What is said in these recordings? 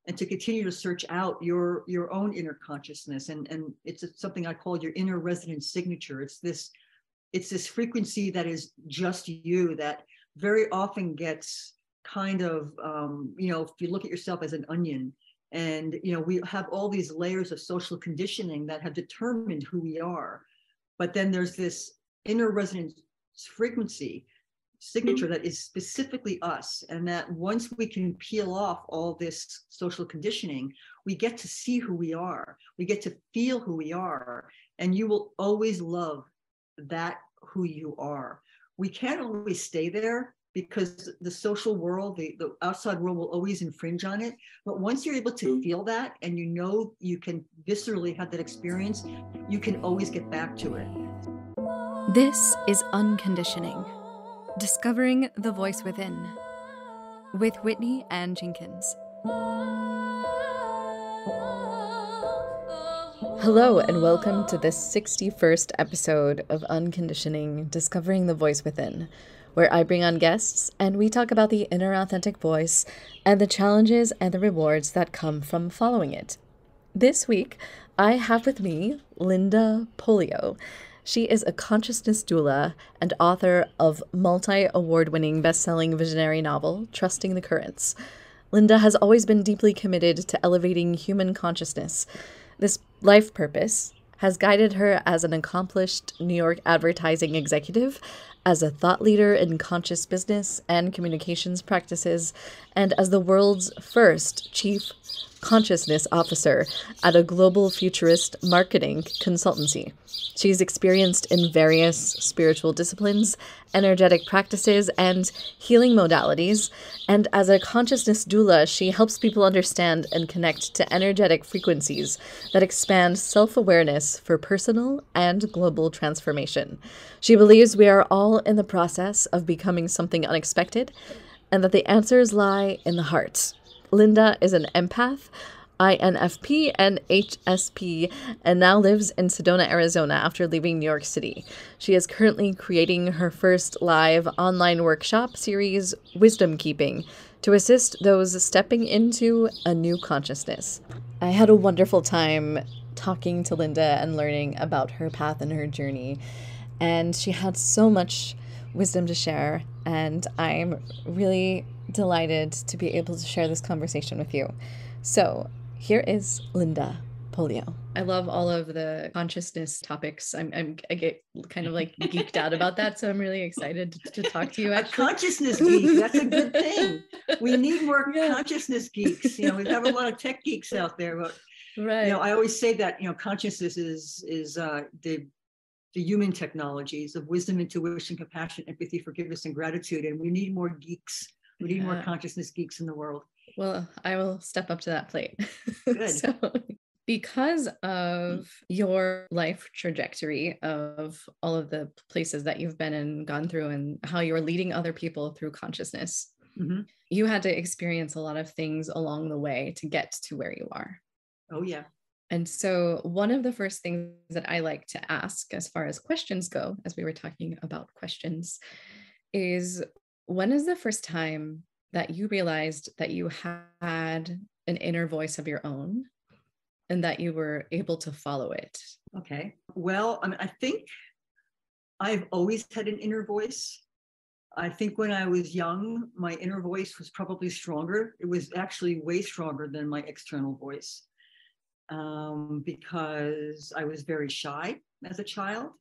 and to continue to search out your own inner consciousness. And it's something I call your inner resonance signature. It's this frequency that is just you, that very often gets kind of, if you look at yourself as an onion, and, we have all these layers of social conditioning that have determined who we are. But then there's this inner resonance frequency signature that is specifically us. And that once we can peel off all this social conditioning, we get to see who we are. We get to feel who we are. And you will always love that who you are. We can't always stay there because the social world, the outside world will always infringe on it. But once you're able to feel that, and you can viscerally have that experience, you can always get back to it. This is Unconditioning, Discovering the Voice Within, with Whitney Ann Jenkins. Hello, and welcome to the 61st episode of Unconditioning, Discovering the Voice Within, where I bring on guests and we talk about the inner authentic voice and the challenges and the rewards that come from following it. This week, I have with me Lynnda Pollio. She is a consciousness doula and author of multi-award-winning best-selling visionary novel, Trusting the Currents. Lynnda has always been deeply committed to elevating human consciousness. This life purpose has guided her as an accomplished New York advertising executive, as a thought leader in conscious business and communications practices, and as the world's first chief consciousness officer at a global futurist marketing consultancy. She's experienced in various spiritual disciplines, energetic practices, and healing modalities. And as a consciousness doula, she helps people understand and connect to energetic frequencies that expand self-awareness for personal and global transformation. She believes we are all in the process of becoming something unexpected, and that the answers lie in the heart. Lynnda is an empath, INFP and HSP, and now lives in Sedona, Arizona after leaving New York City. She is currently creating her first live online workshop series, WisdomKeeping, to assist those stepping into a new consciousness. I had a wonderful time talking to Lynnda and learning about her path and her journey, and she had so much wisdom to share, and I'm really delighted to be able to share this conversation with you. So here is Lynnda Pollio. I love all of the consciousness topics. I get kind of like geeked out about that, so I'm really excited to talk to you. Actually. A consciousness geek, that's a good thing. We need more consciousness geeks. We have a lot of tech geeks out there, but right. I always say that consciousness is the human technologies of wisdom, intuition, compassion, empathy, forgiveness, and gratitude. And we need more geeks. We need more consciousness geeks in the world. Well, I will step up to that plate. Good. So, because of your life trajectory of all of the places that you've been and gone through and how you're leading other people through consciousness, you had to experience a lot of things along the way to get to where you are. Oh, yeah. And so one of the first things that I like to ask as far as questions go, as we were talking about questions, is when is the first time that you realized that you had an inner voice of your own and that you were able to follow it? Okay. Well, I think I've always had an inner voice. I think when I was young, my inner voice was probably stronger. It was actually way stronger than my external voice. Because I was very shy as a child.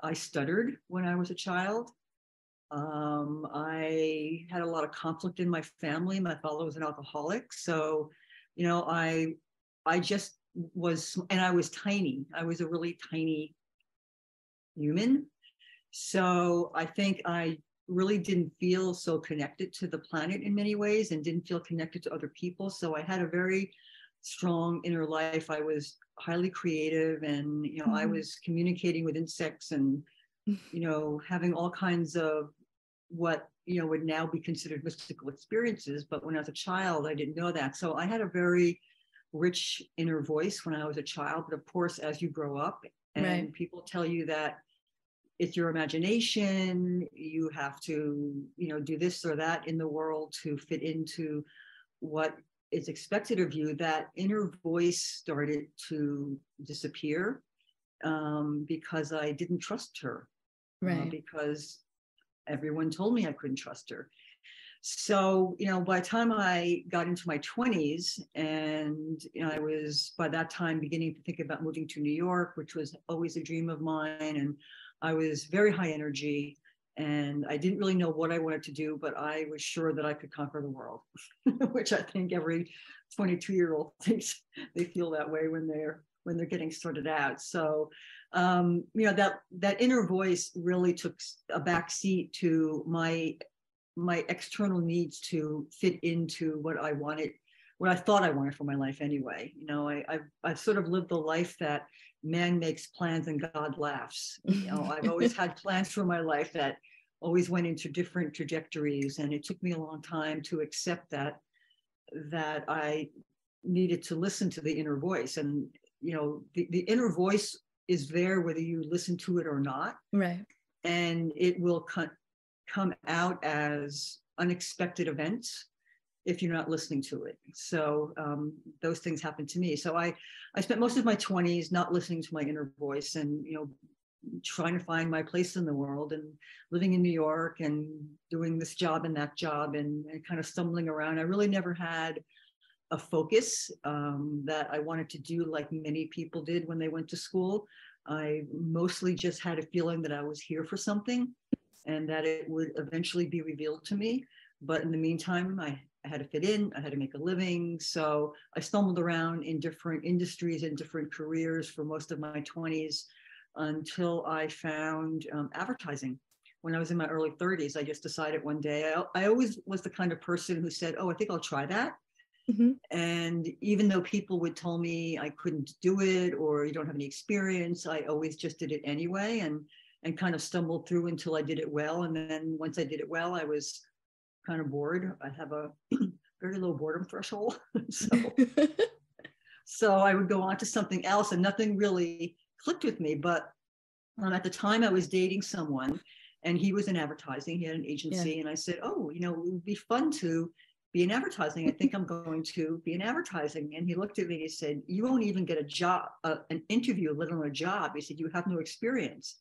I stuttered when I was a child. I had a lot of conflict in my family. My father was an alcoholic. So, I just was, and I was tiny. I was a really tiny human. So I think I really didn't feel so connected to the planet in many ways and didn't feel connected to other people. So I had a very strong inner life. I was highly creative, and I was communicating with insects and having all kinds of what would now be considered mystical experiences. But when I was a child, I didn't know that. So I had a very rich inner voice when I was a child. But of course, as you grow up and people tell you that it's your imagination, you have to do this or that in the world to fit into what is expected of you, that inner voice started to disappear, because I didn't trust her, Right. because everyone told me I couldn't trust her. So, by the time I got into my 20s, and I was by that time beginning to think about moving to New York, which was always a dream of mine. And I was very high energy, and I didn't really know what I wanted to do, but I was sure that I could conquer the world, which I think every 22-year-old thinks they feel that way when they're getting started out. So, that inner voice really took a back seat to my external needs to fit into what I wanted, what I thought I wanted for my life anyway. I've sort of lived the life that man makes plans and God laughs. I've always had plans for my life that always went into different trajectories, and it took me a long time to accept that I needed to listen to the inner voice. And the inner voice is there whether you listen to it or not. Right. And it will come out as unexpected events if you're not listening to it. So those things happened to me. So I spent most of my 20s not listening to my inner voice, and trying to find my place in the world, and living in New York, and doing this job and that job, and kind of stumbling around. I really never had a focus that I wanted to do like many people did when they went to school. I mostly just had a feeling that I was here for something, and that it would eventually be revealed to me. But in the meantime, I had to fit in, I had to make a living. So I stumbled around in different industries and different careers for most of my 20s, until I found advertising. When I was in my early 30s, I just decided one day, I always was the kind of person who said, oh, I think I'll try that. Mm-hmm. And even though people would tell me I couldn't do it, or you don't have any experience, I always just did it anyway, and kind of stumbled through until I did it well. And then once I did it well, I was kind of bored. I have a very low boredom threshold. So I would go on to something else, and nothing really clicked with me. But at the time I was dating someone, and he was in advertising. He had an agency. Yeah. And I said, oh, it would be fun to be in advertising. I think I'm going to be in advertising. And he looked at me and he said, you won't even get a job, an interview, let alone a job. He said, you have no experience.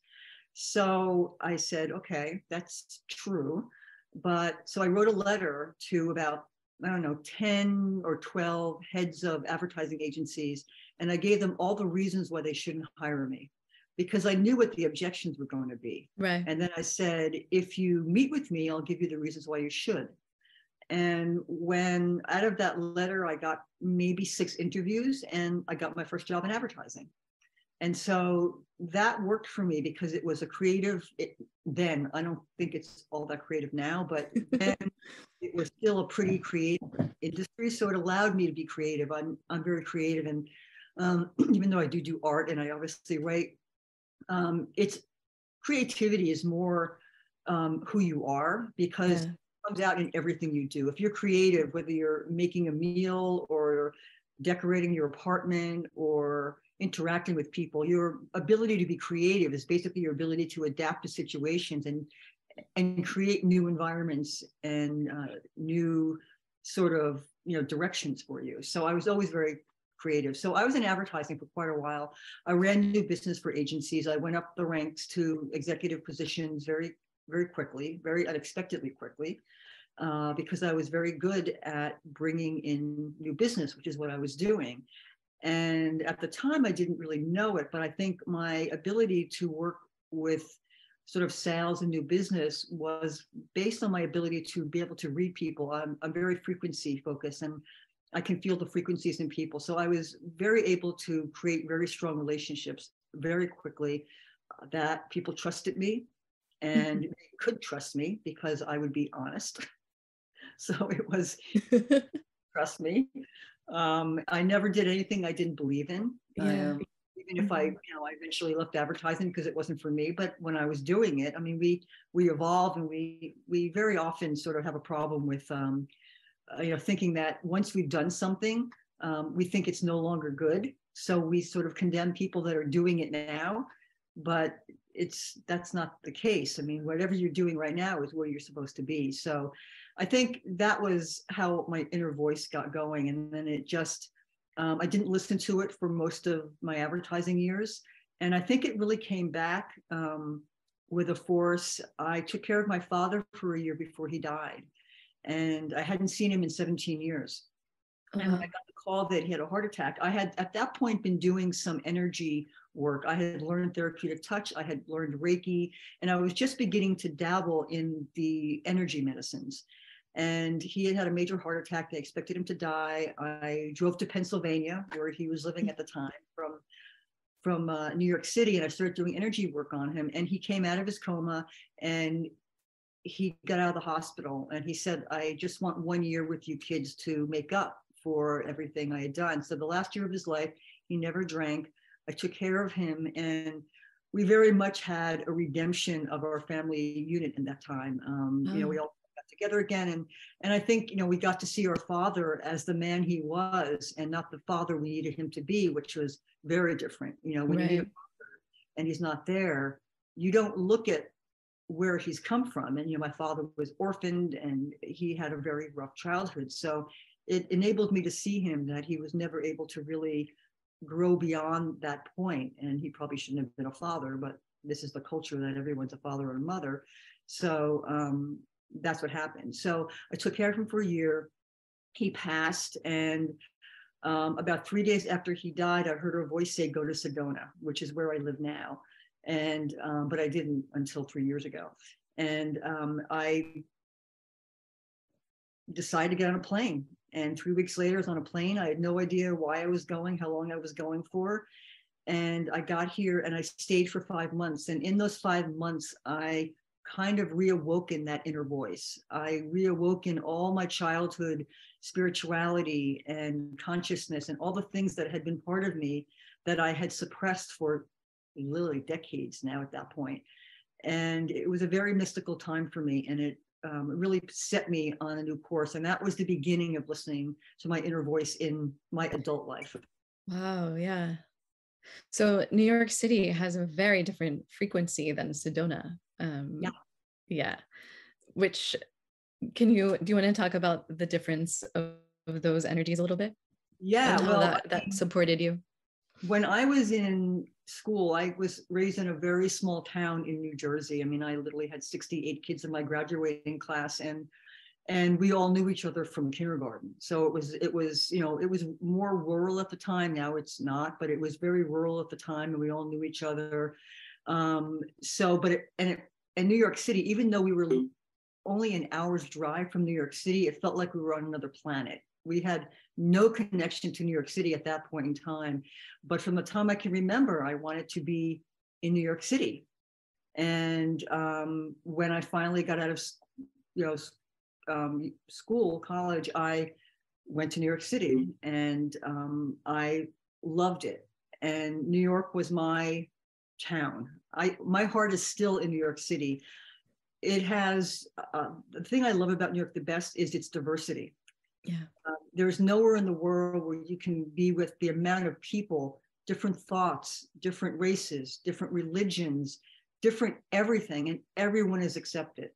So I said, okay, that's true. But so I wrote a letter to about, 10 or 12 heads of advertising agencies. And I gave them all the reasons why they shouldn't hire me, because I knew what the objections were going to be. Right. And then I said, if you meet with me, I'll give you the reasons why you should. And when out of that letter, I got maybe 6 interviews, and I got my first job in advertising. And so that worked for me because it was a creative, then, I don't think it's all that creative now, but then it was still a pretty creative industry. So it allowed me to be creative. I'm very creative. And even though I do art and I obviously write, it's creativity is more who you are, because it comes out in everything you do. If you're creative, whether you're making a meal or decorating your apartment or interacting with people, your ability to be creative is basically your ability to adapt to situations and create new environments and new sort of directions for you. So I was always very creative. So I was in advertising for quite a while. I ran new business for agencies. I went up the ranks to executive positions very, very quickly, very unexpectedly quickly, because I was very good at bringing in new business, which is what I was doing. And at the time, I didn't really know it, but I think my ability to work with sort of sales and new business was based on my ability to be able to read people. I'm very frequency focused, and I can feel the frequencies in people. So I was very able to create very strong relationships very quickly, that people trusted me and they could trust me because I would be honest. So it was trust me. I never did anything I didn't believe in. Even if I eventually left advertising because it wasn't for me. But when I was doing it, I mean, we evolve, and we very often sort of have a problem with, thinking that once we've done something, we think it's no longer good. So we sort of condemn people that are doing it now, but that's not the case. I mean, whatever you're doing right now is where you're supposed to be. So I think that was how my inner voice got going. And then it just, I didn't listen to it for most of my advertising years. And I think it really came back with a force. I took care of my father for a year before he died. And I hadn't seen him in 17 years. And when I got the call that he had a heart attack, I had at that point been doing some energy work. I had learned therapeutic touch, I had learned Reiki, and I was just beginning to dabble in the energy medicines. And he had had a major heart attack. They expected him to die. I drove to Pennsylvania, where he was living at the time, from New York City, and I started doing energy work on him. And he came out of his coma, and he got out of the hospital, and he said, "I just want 1 year with you kids to make up for everything I had done." So the last year of his life, he never drank. I took care of him, and we very much had a redemption of our family unit in that time. You know, we all got together again, and I think, you know, we got to see our father as the man he was, and not the father we needed him to be, which was very different. You know, when you need a father and he's not there, you don't look at where he's come from. And, you know, my father was orphaned, and he had a very rough childhood. So it enabled me to see him, that he was never able to really grow beyond that point. And he probably shouldn't have been a father, but this is the culture that everyone's a father or a mother. So that's what happened. So I took care of him for a year. He passed, and about 3 days after he died, I heard a voice say, "Go to Sedona," which is where I live now. And but I didn't until 3 years ago. And I decided to get on a plane. And 3 weeks later, I was on a plane. I had no idea why I was going, how long I was going for. And I got here, and I stayed for 5 months. And in those 5 months, I kind of reawoken that inner voice. I reawoken all my childhood spirituality and consciousness and all the things that had been part of me that I had suppressed for literally decades now at that point. And it was a very mystical time for me, and it really set me on a new course. And that was the beginning of listening to my inner voice in my adult life. Wow, yeah. So New York City has a very different frequency than Sedona. Yeah. Which do you want to talk about the difference of those energies a little bit? Yeah, and how that supported you? When I was in school, I was raised in a very small town in New Jersey. I mean, I literally had 68 kids in my graduating class, and we all knew each other from kindergarten. So it was, you know, it was more rural at the time. Now it's not, but it was very rural at the time, and we all knew each other. And New York City, even though we were only an hour's drive from New York City, it felt like we were on another planet. We had no connection to New York City at that point in time. But from the time I can remember, I wanted to be in New York City. And when I finally got out of, school, college, I went to New York City, and I loved it. And New York was my town. My heart is still in New York City. It has, the thing I love about New York the best is its diversity. Yeah. There's nowhere in the world where you can be with the amount of people, different thoughts, different races, different religions, different everything, and everyone is accepted.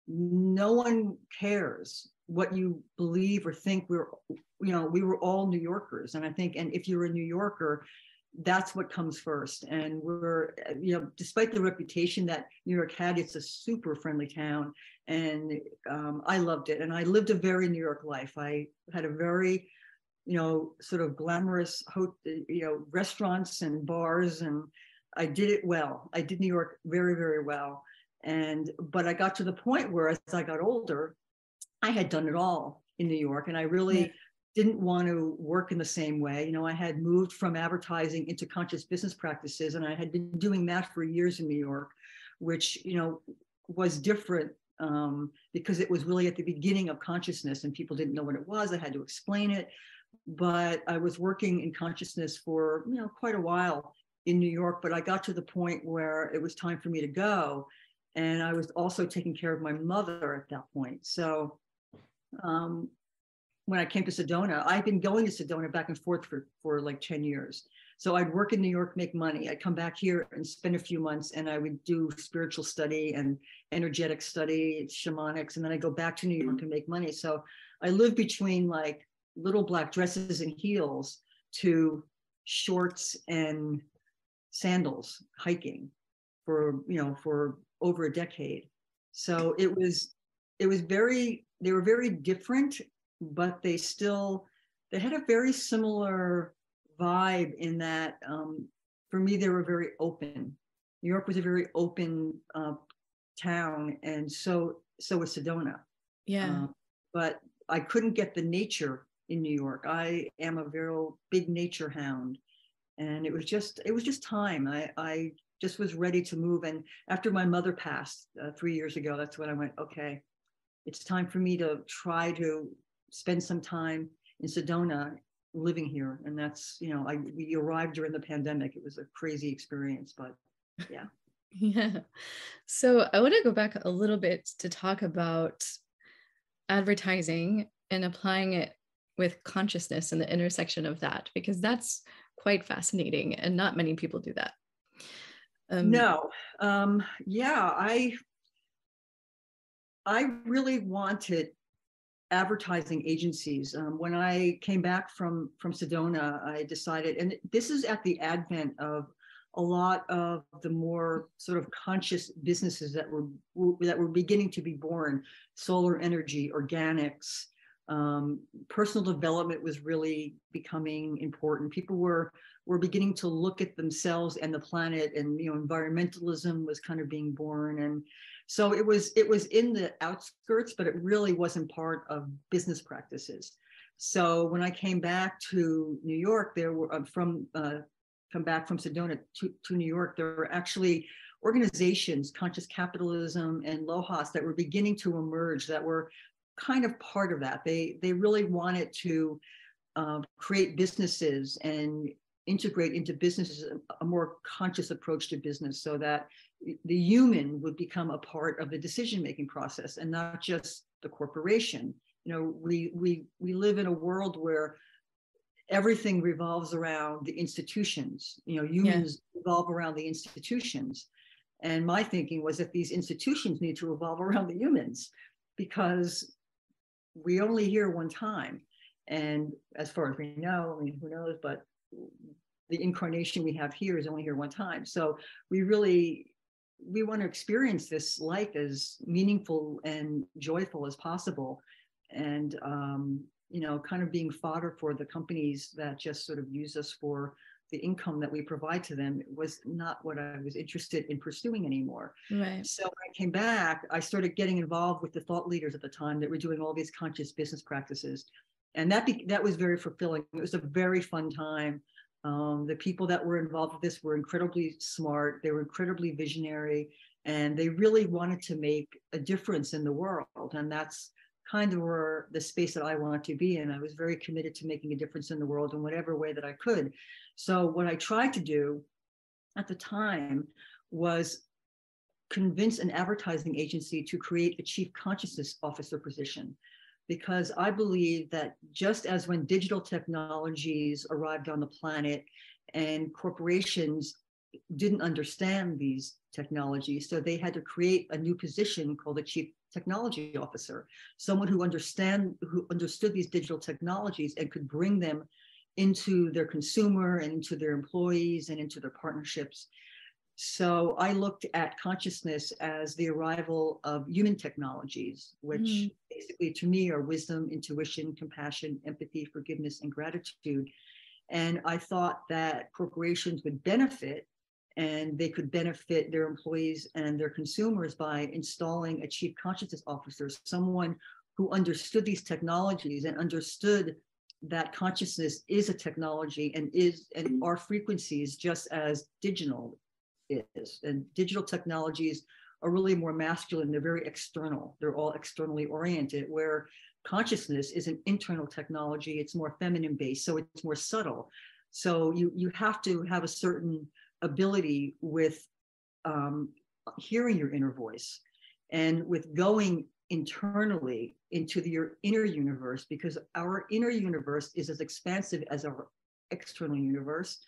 No one cares what you believe or think. We were all New Yorkers. And I think, and if you're a New Yorker, that's what comes first. And we're, despite the reputation that New York had, it's a super friendly town. And I loved it. And I lived a very New York life. I had a very, sort of glamorous, restaurants and bars, and I did it well. I did New York very, very well. But I got to the point where, as I got older, I had done it all in New York, and I really didn't want to work in the same way. I had moved from advertising into conscious business practices, and I had been doing that for years in New York, which, was different because it was really at the beginning of consciousness, and people didn't know what it was. I had to explain it, but I was working in consciousness for, quite a while in New York, but I got to the point where it was time for me to go. And I was also taking care of my mother at that point. So when I came to Sedona, I've been going to Sedona back and forth for like 10 years. So I'd work in New York, make money. I'd come back here and spend a few months, and I would do spiritual study and energetic study, shamanics, and then I go back to New York and make money. So I lived between like little black dresses and heels to shorts and sandals hiking for, for over a decade. So they were very different, but they had a very similar vibe in that, for me, they were very open. New York was a very open town, and so was Sedona. Yeah. But I couldn't get the nature in New York. I am a very big nature hound, and it was just time. I just was ready to move. And after my mother passed 3 years ago, that's when I went, okay, it's time for me to try to spend some time in Sedona living here. And that's, we arrived during the pandemic. It was a crazy experience, but yeah. Yeah. So I want to go back a little bit to talk about advertising and applying it with consciousness and the intersection of that, because that's quite fascinating and not many people do that. No. Yeah, I really wanted advertising agencies. When I came back from Sedona, I decided, and this is at the advent of a lot of the more sort of conscious businesses that were beginning to be born: solar energy, organics, personal development was really becoming important. People were beginning to look at themselves and the planet, and environmentalism was kind of being born. And so it was in the outskirts, but it really wasn't part of business practices. So when I came back to New York, there were come back from Sedona to New York, there were actually organizations, Conscious Capitalism and LOHAS, that were beginning to emerge that were kind of part of that. They really wanted to create businesses and integrate into businesses a more conscious approach to business, so that the human would become a part of the decision-making process and not just the corporation. We live in a world where everything revolves around the institutions. Humans revolve around the institutions. And my thinking was that these institutions need to revolve around the humans, because we only here one time. And as far as we know, I mean, who knows, but the incarnation we have here is only here one time. So we want to experience this life as meaningful and joyful as possible. And, kind of being fodder for the companies that just sort of use us for the income that we provide to them was not what I was interested in pursuing anymore. Right. So when I came back, I started getting involved with the thought leaders at the time that were doing all these conscious business practices. And that was very fulfilling. It was a very fun time. The people that were involved with this were incredibly smart. They were incredibly visionary, and they really wanted to make a difference in the world. And that's kind of where the space that I wanted to be in. I was very committed to making a difference in the world in whatever way that I could. So what I tried to do at the time was convince an advertising agency to create a chief consciousness officer position, because I believe that just as when digital technologies arrived on the planet and corporations didn't understand these technologies, so they had to create a new position called a chief technology officer, someone who understood these digital technologies and could bring them into their consumer and into their employees and into their partnerships. So I looked at consciousness as the arrival of human technologies, which basically to me are wisdom, intuition, compassion, empathy, forgiveness, and gratitude. And I thought that corporations would benefit, and they could benefit their employees and their consumers by installing a chief consciousness officer, someone who understood these technologies and understood that consciousness is a technology and our frequencies just as digital is. And digital technologies are really more masculine. They're very external. They're all externally oriented, where consciousness is an internal technology. It's more feminine based, so it's more subtle. So you have to have a certain ability with hearing your inner voice and with going internally into your inner universe, because our inner universe is as expansive as our external universe.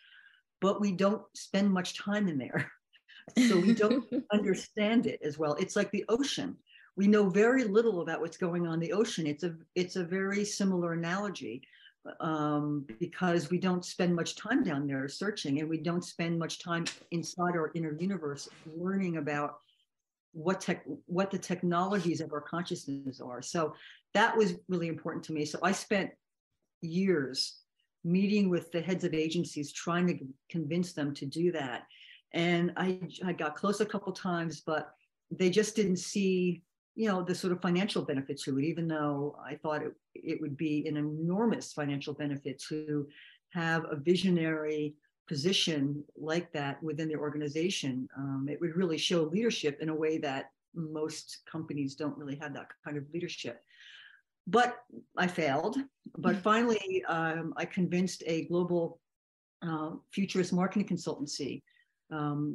but we don't spend much time in there. So we don't understand it as well. It's like the ocean. We know very little about what's going on in the ocean. It's a very similar analogy, because we don't spend much time down there searching, and we don't spend much time inside our inner universe learning about what the technologies of our consciousness are. So that was really important to me. So I spent years meeting with the heads of agencies, trying to convince them to do that. And I got close a couple times, but they just didn't see, the sort of financial benefit to it, even though I thought it would be an enormous financial benefit to have a visionary position like that within the organization. It would really show leadership in a way that most companies don't really have that kind of leadership. But I failed. But finally, I convinced a global futurist marketing consultancy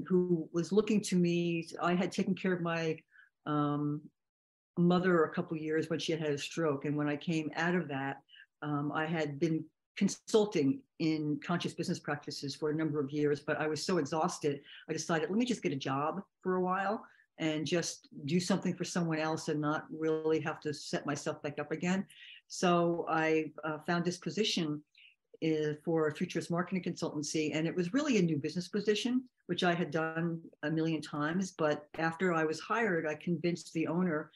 who was looking to me. I had taken care of my mother a couple of years when she had a stroke. And when I came out of that, I had been consulting in conscious business practices for a number of years, but I was so exhausted, I decided, let me just get a job for a while and just do something for someone else and not really have to set myself back up again. So I found this position for a futurist marketing consultancy, and it was really a new business position, which I had done a million times. But after I was hired, I convinced the owner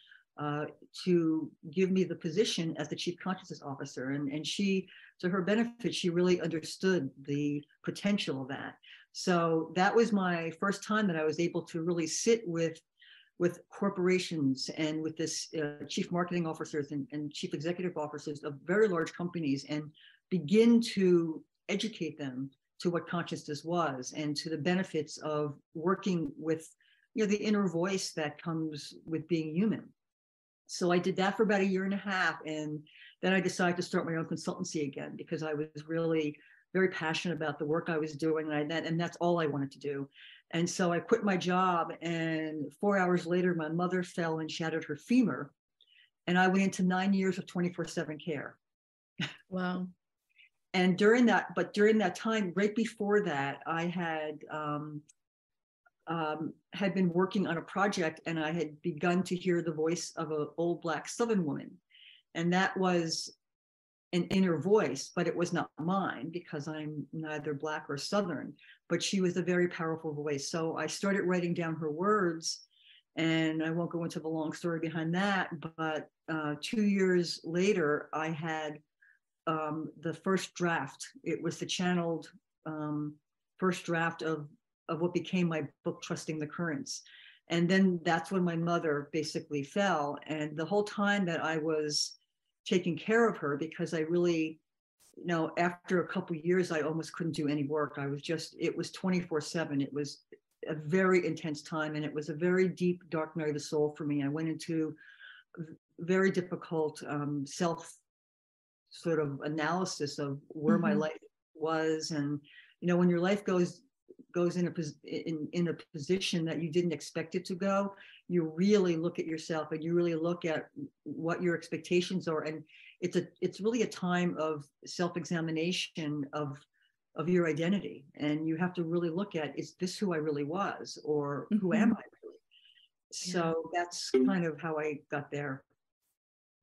to give me the position as the chief consciousness officer. And she, to her benefit, she really understood the potential of that. So that was my first time that I was able to really sit with corporations and with this chief marketing officers and chief executive officers of very large companies and begin to educate them to what consciousness was and to the benefits of working with, the inner voice that comes with being human. So I did that for about 1.5 years. And then I decided to start my own consultancy again, because I was really very passionate about the work I was doing. And that's all I wanted to do. And so I quit my job. And 4 hours later, my mother fell and shattered her femur. And I went into 9 years of 24/7 care. Wow. And during that time, right before that, I had been working on a project, and I had begun to hear the voice of an old Black Southern woman. And that was an inner voice, but it was not mine because I'm neither Black or Southern, but she was a very powerful voice. So I started writing down her words, and I won't go into the long story behind that, but 2 years later, I had the first draft. It was the channeled first draft of what became my book, Trusting the Currents. And then that's when my mother basically fell. And the whole time that I was taking care of her, because I really, after a couple of years, I almost couldn't do any work. It was 24/7. It was a very intense time. And it was a very deep, dark night of the soul for me. I went into very difficult self sort of analysis of where my life was. And, when your life goes in a position that you didn't expect it to go, you really look at yourself and you really look at what your expectations are. And it's really a time of self-examination of your identity. And you have to really look at, is this who I really was, or who am I really? So that's kind of how I got there.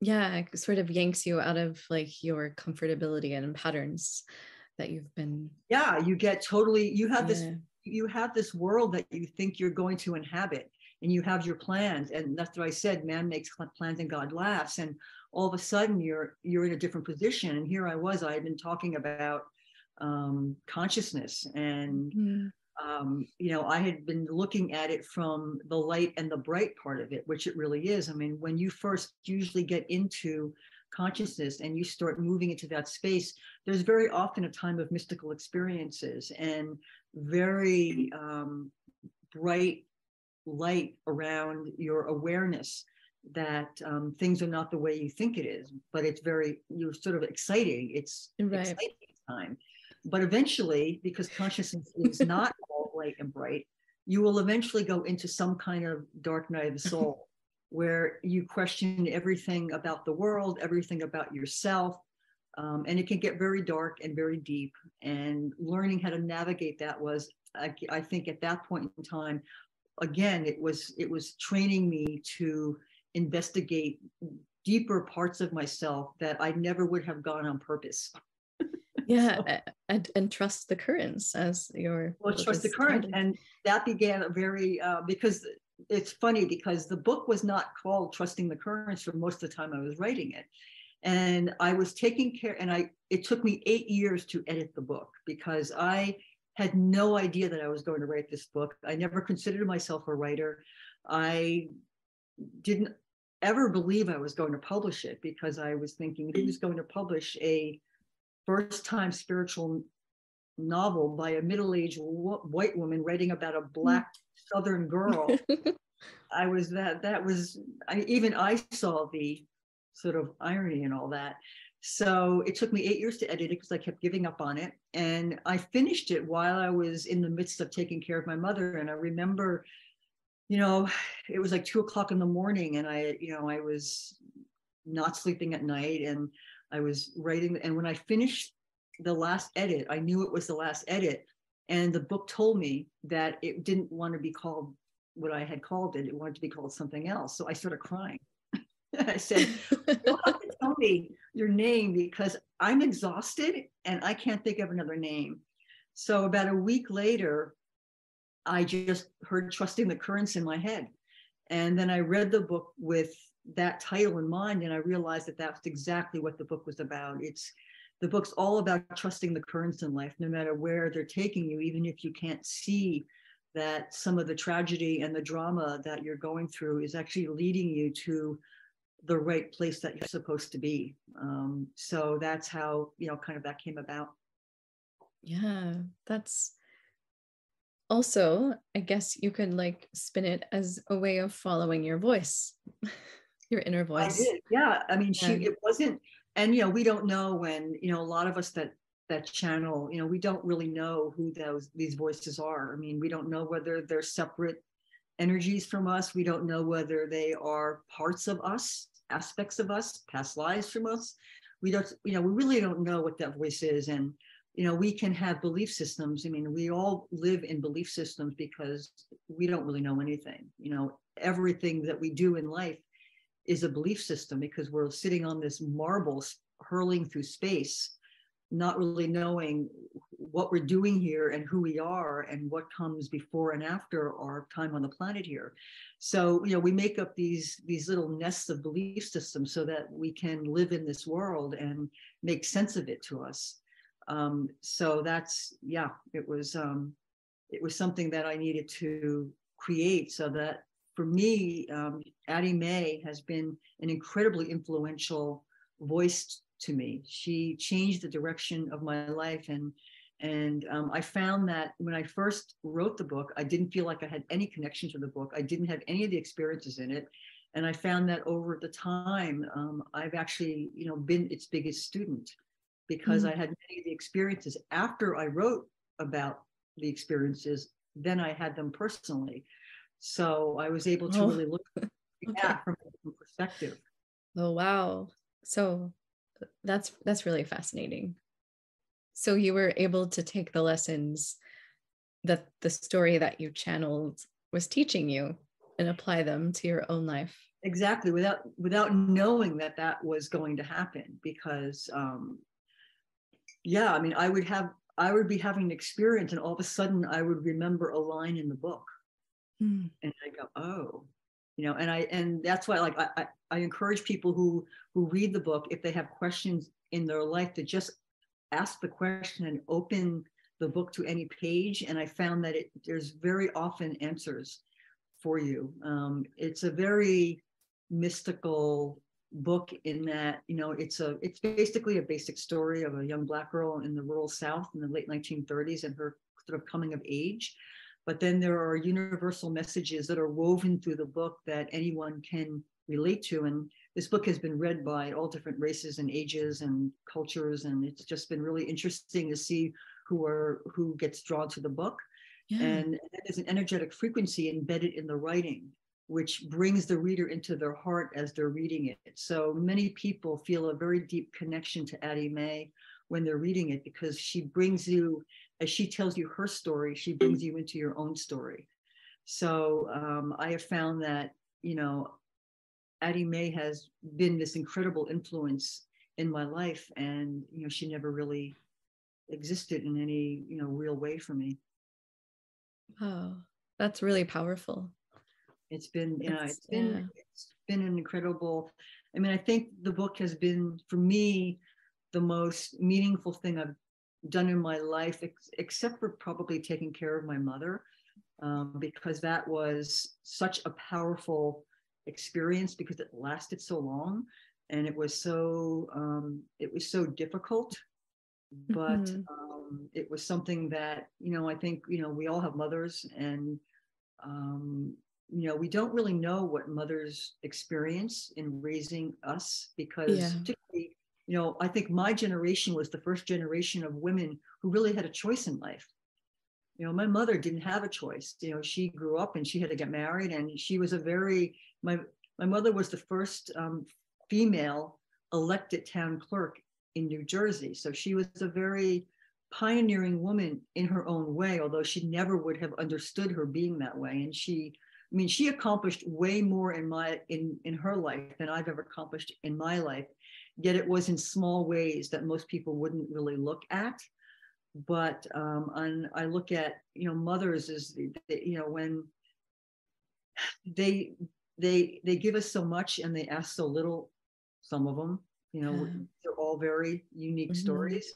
Yeah, it sort of yanks you out of like your comfortability and patterns that you've been. Yeah, you have this world that you think you're going to inhabit, and you have your plans. And that's what I said, man makes plans and God laughs. And all of a sudden you're in a different position. And here I had been talking about consciousness, and I had been looking at it from the light and the bright part of it, which it really is. I mean, when you first usually get into consciousness and you start moving into that space, there's very often a time of mystical experiences and very bright light around your awareness that things are not the way you think it is, but you're sort of exciting. It's exciting time. But eventually, because consciousness is not all light and bright, you will eventually go into some kind of dark night of the soul where you question everything about the world, everything about yourself. And it can get very dark and very deep. And learning how to navigate that was, I think at that point in time, again, it was training me to investigate deeper parts of myself that I never would have gone on purpose. Yeah, so, and trust the currents, as your trust the current. And that began a very because it's funny, because the book was not called Trusting the Currents for most of the time I was writing it. And I was taking care, and it took me 8 years to edit the book, because I had no idea that I was going to write this book. I never considered myself a writer. I didn't ever believe I was going to publish it, because I was thinking, who's going to publish a first-time spiritual novel by a middle-aged white woman writing about a Black Southern girl? I was even I saw the sort of irony and all that. So it took me 8 years to edit it, because I kept giving up on it. And I finished it while I was in the midst of taking care of my mother. And I remember, it was like 2:00 in the morning, and I was not sleeping at night, and I was writing. And when I finished the last edit, I knew it was the last edit. And the book told me that it didn't want to be called what I had called it. It wanted to be called something else. So I started crying. I said, you'll have to tell me your name, because I'm exhausted and I can't think of another name. So about a week later, I just heard Trusting the Currents in my head. And then I read the book with that title in mind, and I realized that that's exactly what the book was about. The book's all about trusting the currents in life, no matter where they're taking you, even if you can't see that some of the tragedy and the drama that you're going through is actually leading you to the right place that you're supposed to be. So that's how, kind of that came about. Yeah, that's also, I guess you could like spin it as a way of following your voice, your inner voice. I did. Yeah. I mean, it wasn't, and, we don't know when, a lot of us that channel, we don't really know who these voices are. I mean, we don't know whether they're separate energies from us. We don't know whether they are parts of us, aspects of us, past lives from us. We really don't know what that voice is. And, we can have belief systems. I mean, we all live in belief systems because we don't really know anything. Everything that we do in life is a belief system, because we're sitting on this marble hurling through space, not really knowing what we're doing here and who we are and what comes before and after our time on the planet here. So, we make up these little nests of belief systems so that we can live in this world and make sense of it to us. So that's, it was something that I needed to create, so that for me, Addie Mae has been an incredibly influential voice to me. She changed the direction of my life. And I found that when I first wrote the book, I didn't feel like I had any connection to the book. I didn't have any of the experiences in it. And I found that over the time, I've actually, been its biggest student, because I had many of the experiences after I wrote about the experiences, then I had them personally. So I was able to really look at that from a different perspective. Oh, wow. So that's really fascinating. So you were able to take the lessons that the story that you channeled was teaching you and apply them to your own life. Exactly, without knowing that was going to happen, because I mean, I would be having an experience, and all of a sudden I would remember a line in the book. And I go, oh, and that's why, like, I encourage people who read the book, if they have questions in their life, to just ask the question and open the book to any page. And I found that there's very often answers for you. It's a very mystical book in that, it's basically a basic story of a young Black girl in the rural South in the late 1930s and her sort of coming of age. But then there are universal messages that are woven through the book that anyone can relate to. And this book has been read by all different races and ages and cultures. And it's just been really interesting to see who gets drawn to the book. Yeah. And there's an energetic frequency embedded in the writing which brings the reader into their heart as they're reading it. So many people feel a very deep connection to Addie Mae when they're reading it, because she brings you, as she tells you her story, she brings you into your own story. So I have found that, you know, Addie Mae has been this incredible influence in my life, and, you know, she never really existed in any, you know, real way for me. Wow, that's really powerful. It's been, you know, it's been an incredible, I mean, I think the book has been, for me, the most meaningful thing I've done in my life, except for probably taking care of my mother, because that was such a powerful experience, because it lasted so long, and it was so difficult, but it was something that, you know, I think, you know, we all have mothers, and you know, we don't really know what mothers experience in raising us, because particularly, you know, I think my generation was the first generation of women who really had a choice in life. You know, my mother didn't have a choice. You know, she grew up and she had to get married, and she was my mother was the first female elected town clerk in New Jersey. So she was a very pioneering woman in her own way, although she never would have understood her being that way. And she accomplished way more in her life than I've ever accomplished in my life. Yet it was in small ways that most people wouldn't really look at. But I look at, you know, mothers as, you know, when they give us so much and they ask so little. Some of them, you know, they're all very unique stories.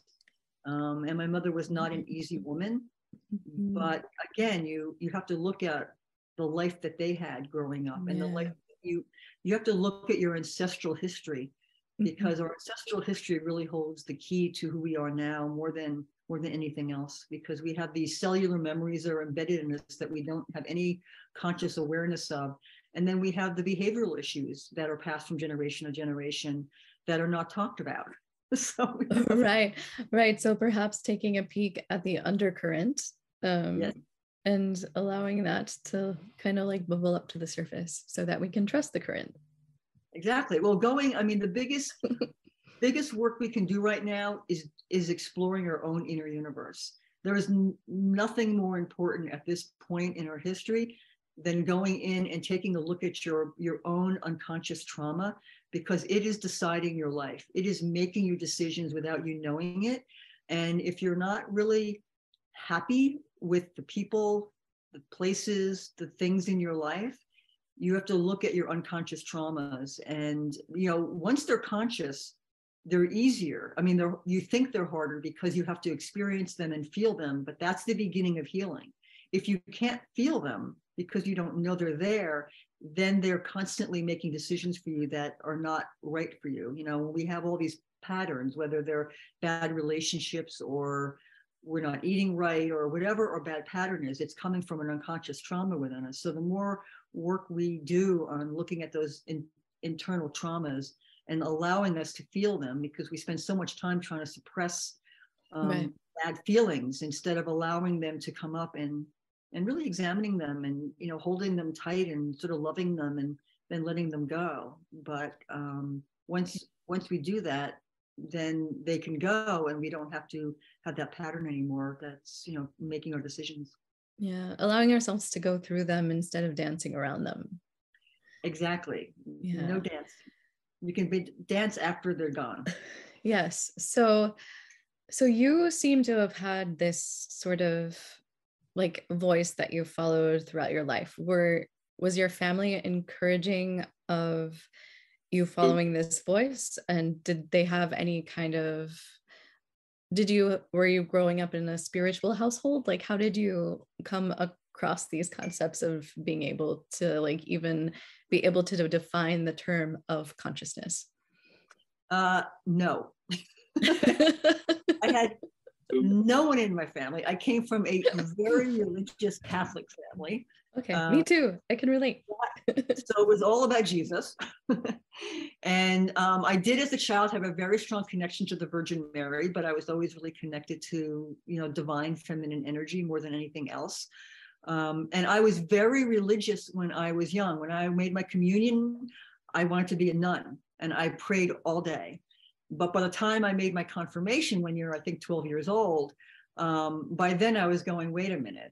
And my mother was not an easy woman, but again, you have to look at the life that they had growing up, and the life you have to look at your ancestral history, because our ancestral history really holds the key to who we are now more than anything else, because we have these cellular memories that are embedded in us that we don't have any conscious awareness of. And then we have the behavioral issues that are passed from generation to generation that are not talked about. So right. So perhaps taking a peek at the undercurrent, yes, and allowing that to kind of like bubble up to the surface so that we can trust the current. Exactly. Well, the biggest work we can do right now is exploring our own inner universe. There is nothing more important at this point in our history than going in and taking a look at your own unconscious trauma, because it is deciding your life. It is making your decisions without you knowing it. And if you're not really happy with the people, the places, the things in your life, you have to look at your unconscious traumas. And, you know, once they're conscious, they're easier. I mean, you think they're harder because you have to experience them and feel them, but that's the beginning of healing. If you can't feel them because you don't know they're there, then they're constantly making decisions for you that are not right for you. You know, we have all these patterns, whether they're bad relationships or we're not eating right or whatever our bad pattern is, it's coming from an unconscious trauma within us. So the more work we do on looking at those internal traumas and allowing us to feel them, because we spend so much time trying to suppress bad feelings instead of allowing them to come up and really examining them and, you know, holding them tight and sort of loving them and then letting them go. But once we do that, then they can go and we don't have to have that pattern anymore that's, you know, making our decisions. Yeah, allowing ourselves to go through them instead of dancing around them. Exactly. No dancing. You can dance after they're gone. Yes. So you seem to have had this sort of like voice that you followed throughout your life. Was your family encouraging of you following this voice? And did they have any kind of, were you growing up in a spiritual household? Like, how did you come across these concepts of being able to like even be able to define the term of consciousness? No. I had no one in my family. I came from a very religious Catholic family. Okay, me too. I can relate. So it was all about Jesus. And I did as a child have a very strong connection to the Virgin Mary, but I was always really connected to, you know, divine feminine energy more than anything else. And I was very religious when I was young. When I made my communion, I wanted to be a nun, and I prayed all day. But by the time I made my confirmation when you're, I think, 12 years old, by then I was going, wait a minute.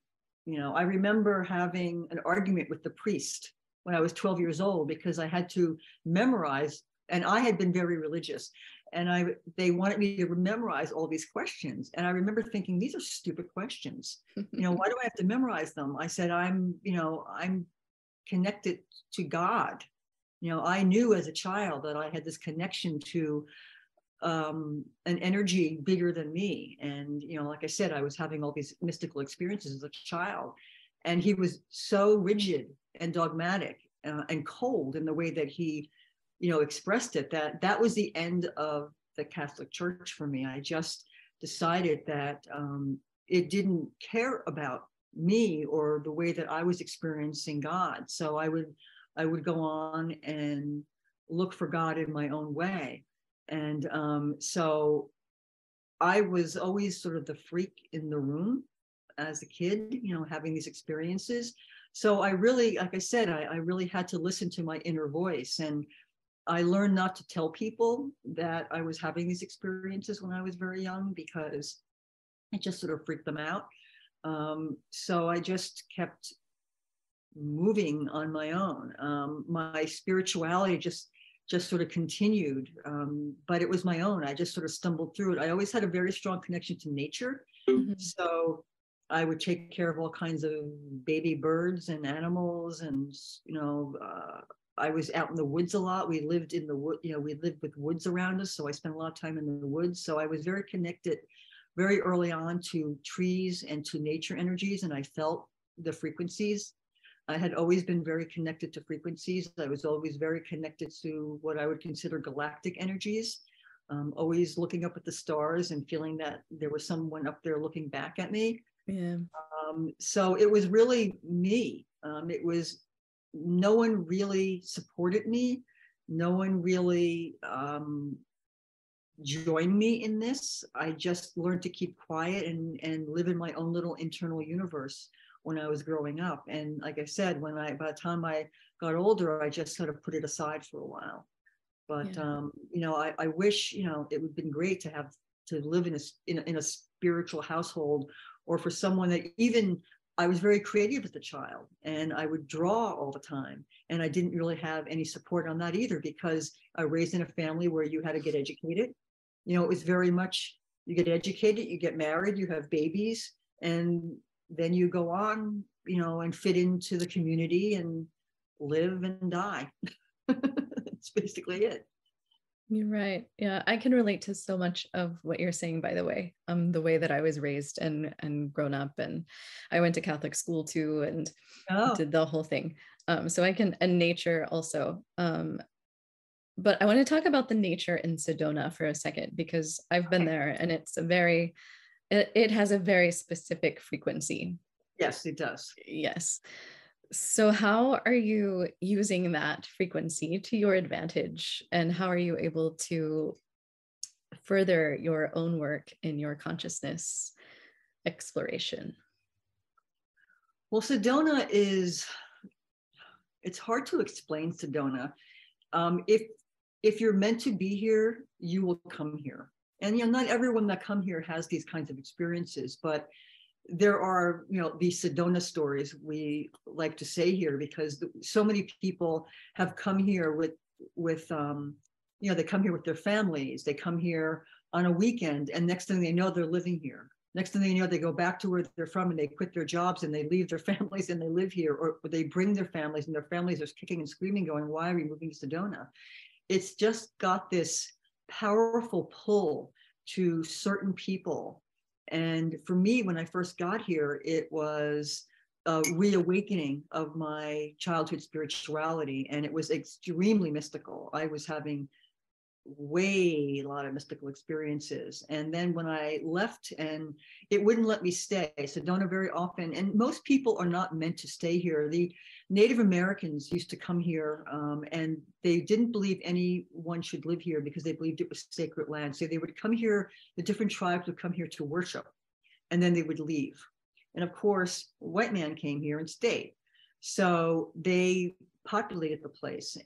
I remember having an argument with the priest when I was 12 years old because I had to memorize, and I had been very religious, and they wanted me to memorize all these questions. And I remember thinking, these are stupid questions. Why do I have to memorize them? I said, I'm connected to God. I knew as a child that I had this connection to an energy bigger than me. And, like I said, I was having all these mystical experiences as a child. And he was so rigid and dogmatic and cold in the way that he, expressed it, that was the end of the Catholic Church for me. I just decided that it didn't care about me or the way that I was experiencing God. So I would go on and look for God in my own way. And so I was always sort of the freak in the room as a kid, having these experiences. So I really, like I said, I really had to listen to my inner voice. And I learned not to tell people that I was having these experiences when I was very young because it just sort of freaked them out. So I just kept moving on my own. My spirituality just sort of continued, but it was my own. I just sort of stumbled through it. I always had a very strong connection to nature. Mm-hmm. So I would take care of all kinds of baby birds and animals, and I was out in the woods a lot. We lived in the wood, we lived with woods around us, so I spent a lot of time in the woods. So I was very connected very early on to trees and to nature energies, and I felt the frequencies. I had always been very connected to frequencies. I was always very connected to what I would consider galactic energies, always looking up at the stars and feeling that there was someone up there looking back at me. Yeah. So it was really me. It was, no one really supported me. No one really joined me in this. I just learned to keep quiet and live in my own little internal universe when I was growing up. And like I said, by the time I got older, I just sort of put it aside for a while. But yeah. I wish, it would have been great to live in a spiritual household, or for someone that I was very creative as a child, and I would draw all the time. And I didn't really have any support on that either, because I was raised in a family where you had to get educated. It was very much, you get educated, you get married, you have babies, and then you go on, and fit into the community and live and die. That's basically it. You're right. Yeah, I can relate to so much of what you're saying, by the way. The way that I was raised and grown up, and I went to Catholic school too, and did the whole thing. So I can, and nature also. But I want to talk about the nature in Sedona for a second, because I've been there, and it's it has a very specific frequency. Yes, it does. Yes. So how are you using that frequency to your advantage, and how are you able to further your own work in your consciousness exploration? Well, Sedona it's hard to explain Sedona. If you're meant to be here, you will come here. And, not everyone that come here has these kinds of experiences, but there are, these Sedona stories we like to say here, because so many people have come here with they come here with their families. They come here on a weekend, and next thing they know, they're living here. Next thing they know, they go back to where they're from, and they quit their jobs, and they leave their families and they live here, or they bring their families, and their families are kicking and screaming, going, why are we moving to Sedona? It's just got this powerful pull to certain people. And for me, when I first got here, it was a reawakening of my childhood spirituality, and it was extremely mystical. I was having a lot of mystical experiences. And then when I left, and it wouldn't let me stay. Sedona very often, and most people are not meant to stay here. The Native Americans used to come here, and they didn't believe anyone should live here because they believed it was sacred land. So they would come here, the different tribes would come here to worship, and then they would leave. And of course, white man came here and stayed. So they populated the place.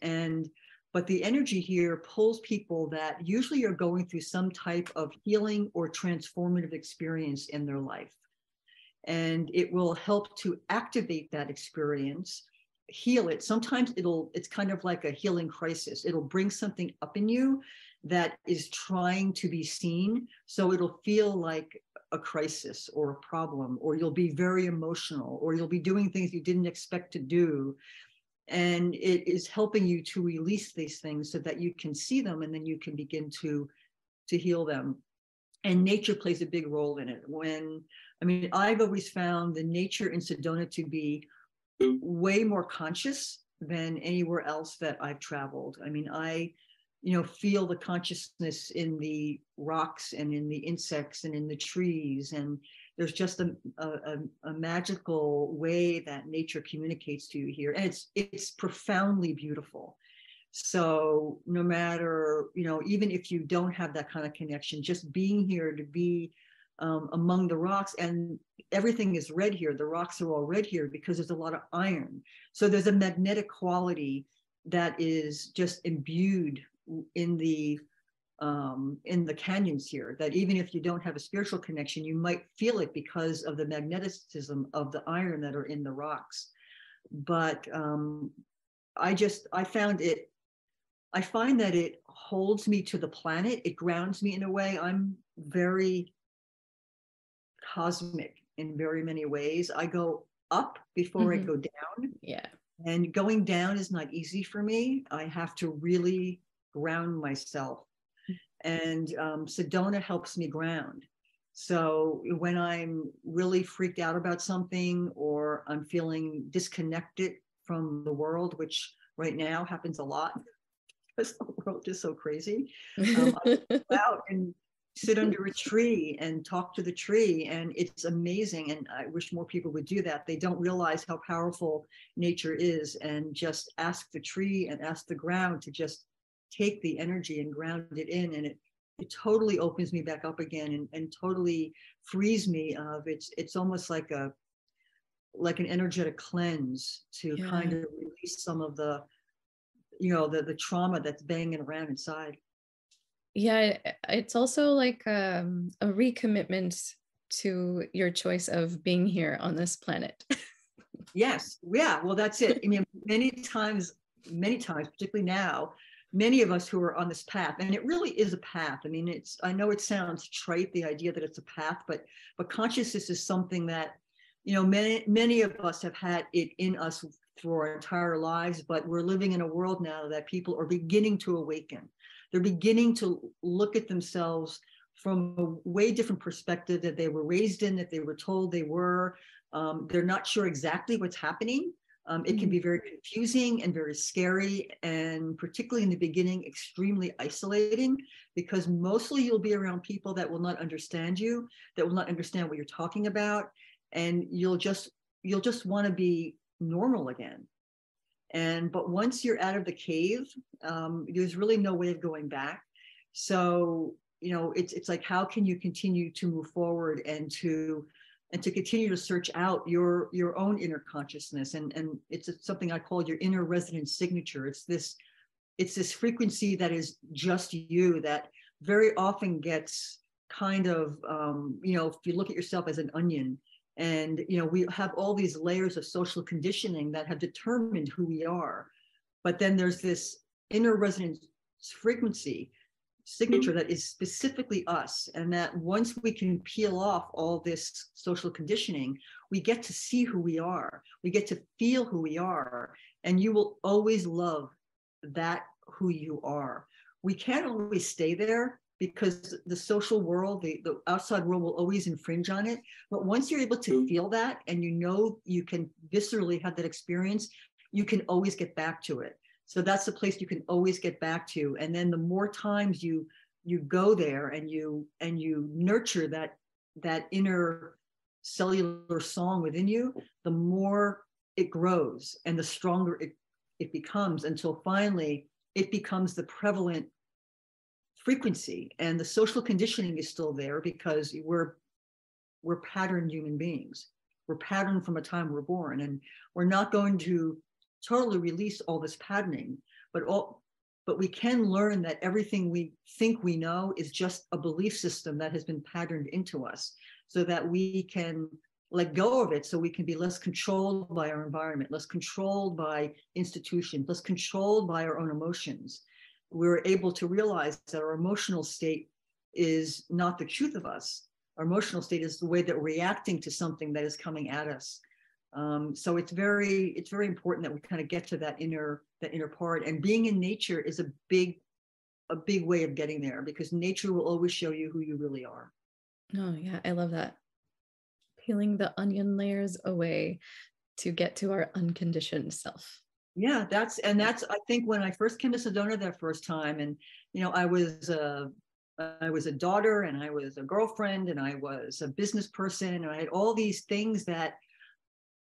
But the energy here pulls people that usually are going through some type of healing or transformative experience in their life. And it will help to activate that experience, heal it. Sometimes it's kind of like a healing crisis. It'll bring something up in you that is trying to be seen. So it'll feel like a crisis or a problem, or you'll be very emotional, or you'll be doing things you didn't expect to do. And it is helping you to release these things so that you can see them, and then you can begin to heal them. And nature plays a big role in it. I've always found the nature in Sedona to be way more conscious than anywhere else that I've traveled. I feel the consciousness in the rocks and in the insects and in the trees. And there's just a magical way that nature communicates to you here. And it's profoundly beautiful. So no matter, even if you don't have that kind of connection, just being here, to be among the rocks, and everything is red here. The rocks are all red here because there's a lot of iron. So there's a magnetic quality that is just imbued in the canyons here, that even if you don't have a spiritual connection, you might feel it because of the magnetism of the iron that are in the rocks. But I find that it holds me to the planet. It grounds me in a way. I'm very cosmic in very many ways. I go up before I go down. Yeah. And going down is not easy for me. I have to really ground myself. And Sedona helps me ground. So when I'm really freaked out about something, or I'm feeling disconnected from the world, which right now happens a lot because the world is so crazy, I go out and sit under a tree and talk to the tree, and it's amazing. And I wish more people would do that. They don't realize how powerful nature is, and just ask the tree and ask the ground to just take the energy and ground it in, and it totally opens me back up again, and totally frees me of it's almost like an energetic cleanse to kind of release some of the the trauma that's banging around inside. Yeah, it's also like a recommitment to your choice of being here on this planet. Yes. Yeah. Well, that's it. Many times, particularly now, many of us who are on this path, and it really is a path. I know it sounds trite, the idea that it's a path, but consciousness is something that, many of us have had it in us through our entire lives, but we're living in a world now that people are beginning to awaken. They're beginning to look at themselves from a way different perspective that they were raised in, that they were told they were. They're not sure exactly what's happening. It can be very confusing and very scary, and particularly in the beginning, extremely isolating, because mostly you'll be around people that will not understand you, that will not understand what you're talking about, and you'll just want to be normal again. But once you're out of the cave, there's really no way of going back. So it's like, how can you continue to move forward and to continue to search out your own inner consciousness? And it's something I call your inner resonance signature. It's this frequency that is just you, that very often gets kind of, if you look at yourself as an onion, and we have all these layers of social conditioning that have determined who we are. But then there's this inner resonance frequency signature that is specifically us, and that once we can peel off all this social conditioning, we get to see who we are, we get to feel who we are, and you will always love that who you are. We can't always stay there, because the social world, the outside world, will always infringe on it. But once you're able to feel that, and you can viscerally have that experience, you can always get back to it. So that's the place you can always get back to. And then the more times you go there and you nurture that inner cellular song within you, the more it grows and the stronger it becomes, until finally it becomes the prevalent frequency. And the social conditioning is still there, because we're patterned human beings. we're patterned from a time we're born, and we're not going to totally release all this patterning, but we can learn that everything we think we know is just a belief system that has been patterned into us, so that we can let go of it, so we can be less controlled by our environment, less controlled by institutions, less controlled by our own emotions. We're able to realize that our emotional state is not the truth of us. Our emotional state is the way that we're reacting to something that is coming at us. So it's very important that we kind of get to that inner part. And being in nature is a big way of getting there, because nature will always show you who you really are. Oh yeah, I love that. Peeling the onion layers away to get to our unconditioned self. Yeah, that's I think when I first came to Sedona that first time, and I was a daughter, and I was a girlfriend, and I was a business person, and I had all these things that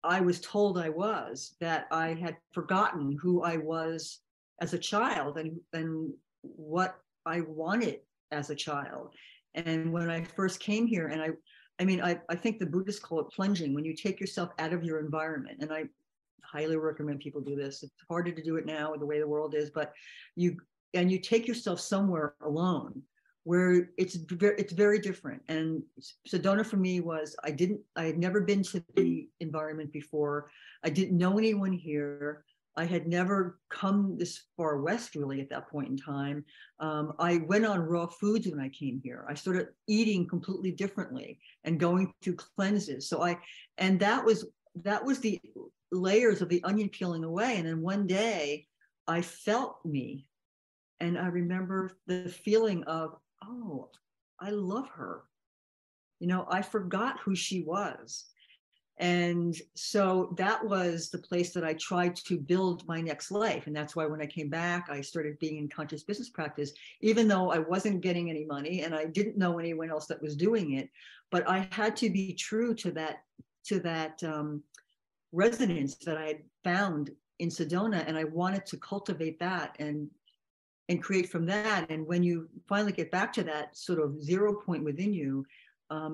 I was told that I had forgotten who I was as a child, and what I wanted as a child. And when I first came here, and I think the Buddhists call it plunging, when you take yourself out of your environment. And I highly recommend people do this. It's harder to do it now with the way the world is, but you take yourself somewhere alone, where it's very different. And Sedona for me was, I had never been to the environment before. I didn't know anyone here. I had never come this far west really at that point in time. I went on raw foods when I came here. I started eating completely differently and going through cleanses. That was the layers of the onion peeling away. And then one day I felt me. And I remember the feeling of, oh, I love her. I forgot who she was. And so that was the place that I tried to build my next life. And that's why when I came back, I started being in conscious business practice, even though I wasn't getting any money and I didn't know anyone else that was doing it. But I had to be true to that resonance that I had found in Sedona. And I wanted to cultivate that and create from that. And when you finally get back to that sort of zero point within you,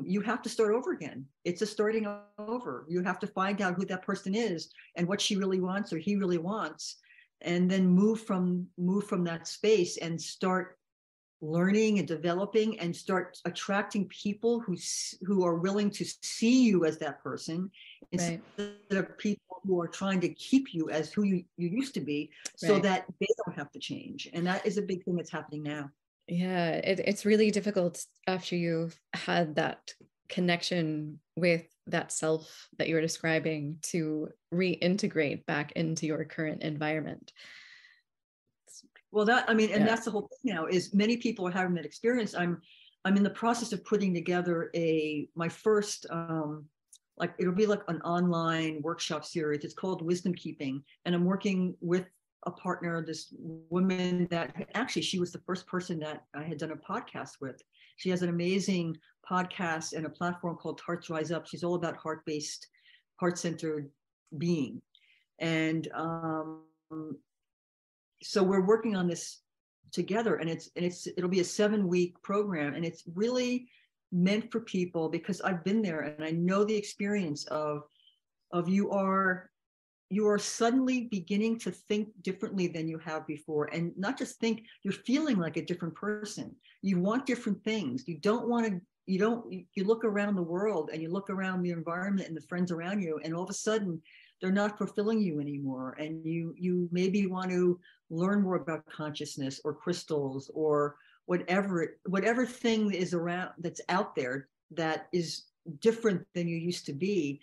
you have to start over again. It's a starting over. You have to find out who that person is and what she really wants or he really wants, and then move from that space and start learning and developing and start attracting people who are willing to see you as that person, instead of people who are trying to keep you as who you used to be, so that they don't have to change. And that is a big thing that's happening now. Yeah, it's really difficult after you've had that connection with that self that you were describing to reintegrate back into your current environment. Well, that's the whole thing now, is many people are having that experience. I'm in the process of putting together my first, it'll be like an online workshop series. It's called WisdomKeeping. And I'm working with a partner, this woman that actually, she was the first person that I had done a podcast with. She has an amazing podcast and a platform called Hearts Rise Up. She's all about heart-based, heart-centered being. And so we're working on this together, and it'll be a 7-week program, and it's really meant for people, because I've been there and I know the experience of you are suddenly beginning to think differently than you have before. And not just think, you're feeling like a different person. You want different things. You look around the world and you look around the environment and the friends around you, and all of a sudden they're not fulfilling you anymore. And you maybe want to learn more about consciousness or crystals or whatever thing is around that's out there that is different than you used to be.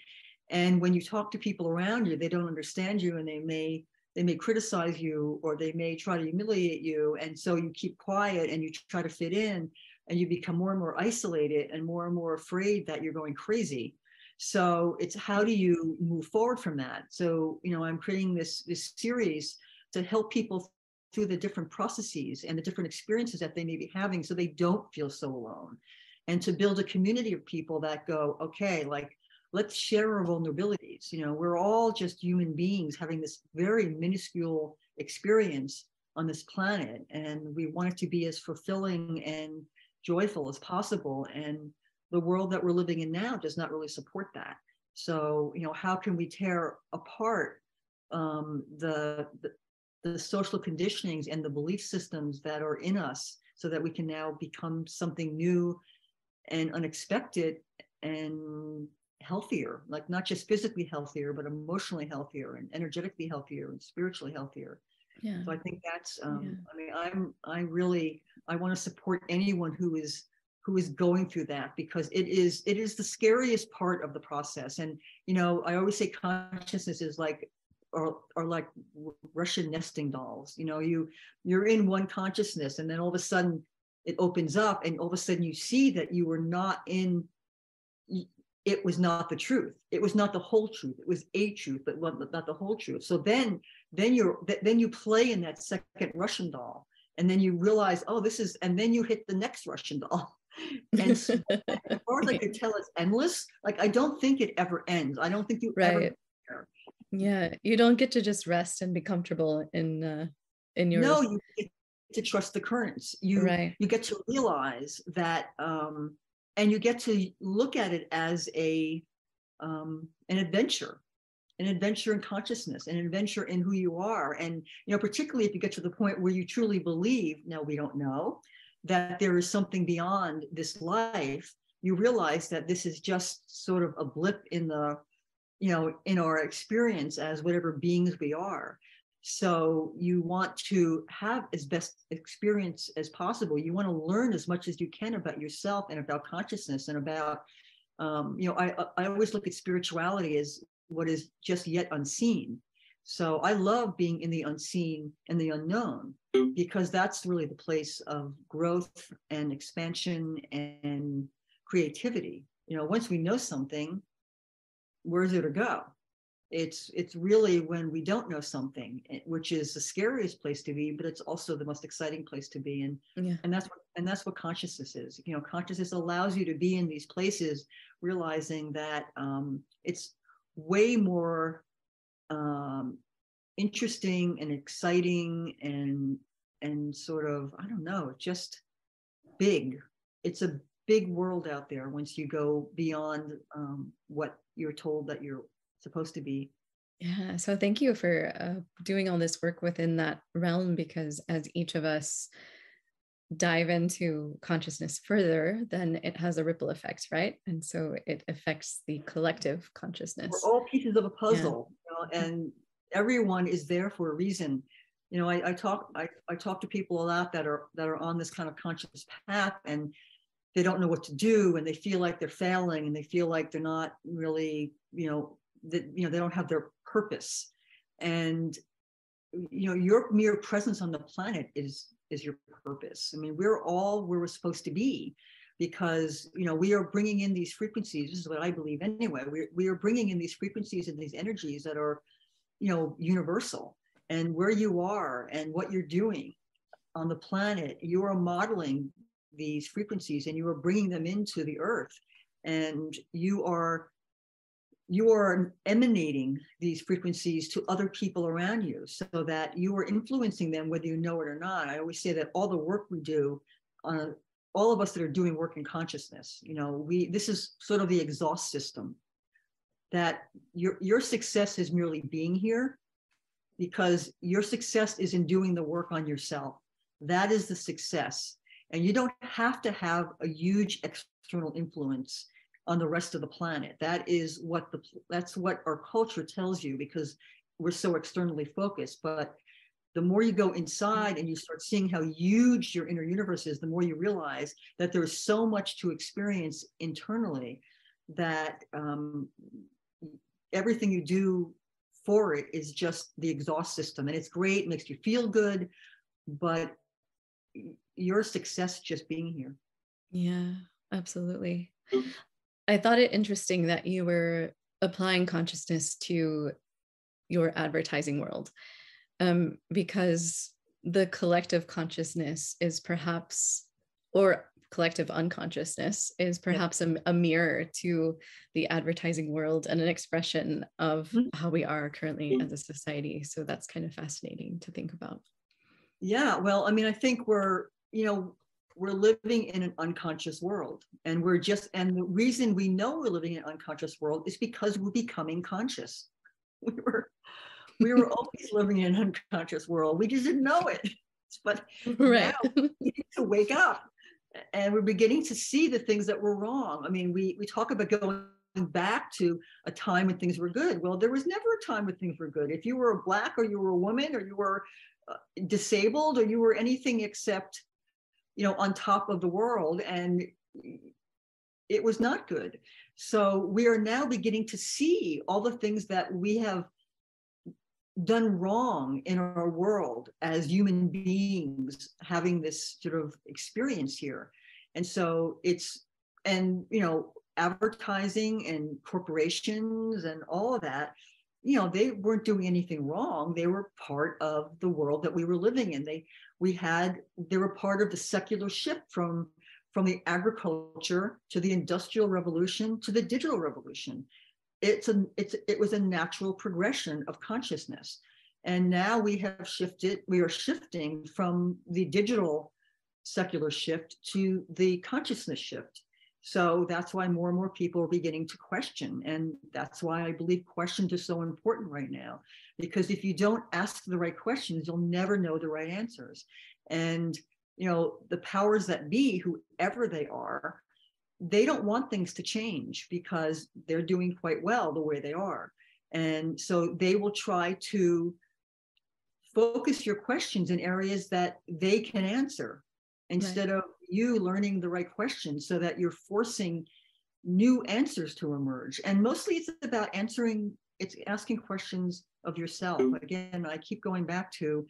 And when you talk to people around you, they don't understand you, and they may criticize you, or they may try to humiliate you. And so you keep quiet and you try to fit in, and you become more and more isolated and more afraid that you're going crazy. So it's, how do you move forward from that? So, I'm creating this series to help people through the different processes and the different experiences that they may be having, so they don't feel so alone, and to build a community of people that go, okay, let's share our vulnerabilities. We're all just human beings having this very minuscule experience on this planet, and we want it to be as fulfilling and joyful as possible. And the world that we're living in now does not really support that. So, how can we tear apart the social conditionings and the belief systems that are in us so that we can now become something new and unexpected and healthier, like not just physically healthier, but emotionally healthier and energetically healthier and spiritually healthier. Yeah. So I think that's, I mean, I want to support anyone who is going through that, because it is the scariest part of the process. And, I always say consciousness is like, or like Russian nesting dolls. You're in one consciousness, and then all of a sudden it opens up, and all of a sudden you see that you were not in, it was not the truth. It was not the whole truth. It was a truth, but not the whole truth. So then you play in that second Russian doll, and then you realize, oh, this is, and then you hit the next Russian doll. And so, as far as I could tell, it's endless. Like, I don't think it ever ends. I don't think you ever. Yeah, you don't get to just rest and be comfortable in your. No, you get to trust the currents. You get to realize that, and you get to look at it as an adventure in consciousness, an adventure in who you are. And, particularly if you get to the point where you truly believe, now we don't know, that there is something beyond this life, you realize that this is just sort of a blip in the, in our experience as whatever beings we are. So you want to have as best experience as possible. You want to learn as much as you can about yourself and about consciousness and about, I always look at spirituality as what is just yet unseen. So I love being in the unseen and the unknown, because that's really the place of growth and expansion and creativity. Once we know something, where's there to go? It's really when we don't know something, which is the scariest place to be, but it's also the most exciting place to be. And that's what consciousness is. Consciousness allows you to be in these places, realizing that it's way more interesting and exciting and sort of, I don't know, just big. It's a big world out there once you go beyond what you're told that you're supposed to be. Yeah. So thank you for doing all this work within that realm, because as each of us dive into consciousness further, then it has a ripple effect, right? And so it affects the collective consciousness. We're all pieces of a puzzle, and everyone is there for a reason. I talk to people a lot that are on this kind of conscious path, and they don't know what to do, and they feel like they're failing, and they feel like they're not really, they don't have their purpose. And your mere presence on the planet is your purpose. I mean, we're all where we're supposed to be, because we are bringing in these frequencies. This is what I believe anyway. We are bringing in these frequencies and these energies that are universal. And where you are and what you're doing on the planet, you are modeling these frequencies, and you are bringing them into the earth, and you are emanating these frequencies to other people around you, so that you are influencing them whether you know it or not. I always say that all the work we do, all of us that are doing work in consciousness, this is sort of the exhaust system, that your success is merely being here, because your success is in doing the work on yourself. That is the success. And you don't have to have a huge external influence on the rest of the planet. That's what our culture tells you, because we're so externally focused. But the more you go inside and you start seeing how huge your inner universe is, the more you realize that there's so much to experience internally, that everything you do for it is just the exhaust system. And it's great, makes you feel good, but your success just being here. Yeah, absolutely. I thought it interesting that you were applying consciousness to your advertising world, because the collective consciousness is perhaps, or collective unconsciousness is perhaps a mirror to the advertising world and an expression of how we are currently as a society. So that's kind of fascinating to think about. Yeah, well, I mean, I think we're, we're living in an unconscious world, and and the reason we know we're living in an unconscious world is because we're becoming conscious. We were always living in an unconscious world. We just didn't know it. But Right. now we need to wake up, and we're beginning to see the things that were wrong. I mean, we talk about going back to a time when things were good. Well, there was never a time when things were good. If you were Black, or you were a woman, or you were disabled, or you were anything except, on top of the world, and it was not good. So we are now beginning to see all the things that we have done wrong in our world as human beings, having this sort of experience here. And so advertising and corporations and all of that, they weren't doing anything wrong. They were part of the world that we were living in. They were part of the secular shift from the agriculture to the industrial revolution to the digital revolution. It was a natural progression of consciousness. And now we are shifting from the digital secular shift to the consciousness shift. So that's why more and more people are beginning to question. And that's why I believe questions are so important right now, because if you don't ask the right questions, you'll never know the right answers. And, the powers that be, whoever they are, they don't want things to change because they're doing quite well the way they are. And so they will try to focus your questions in areas that they can answer, instead of you learning the right questions, so that you're forcing new answers to emerge. And mostly it's about asking questions of yourself. Again, I keep going back to,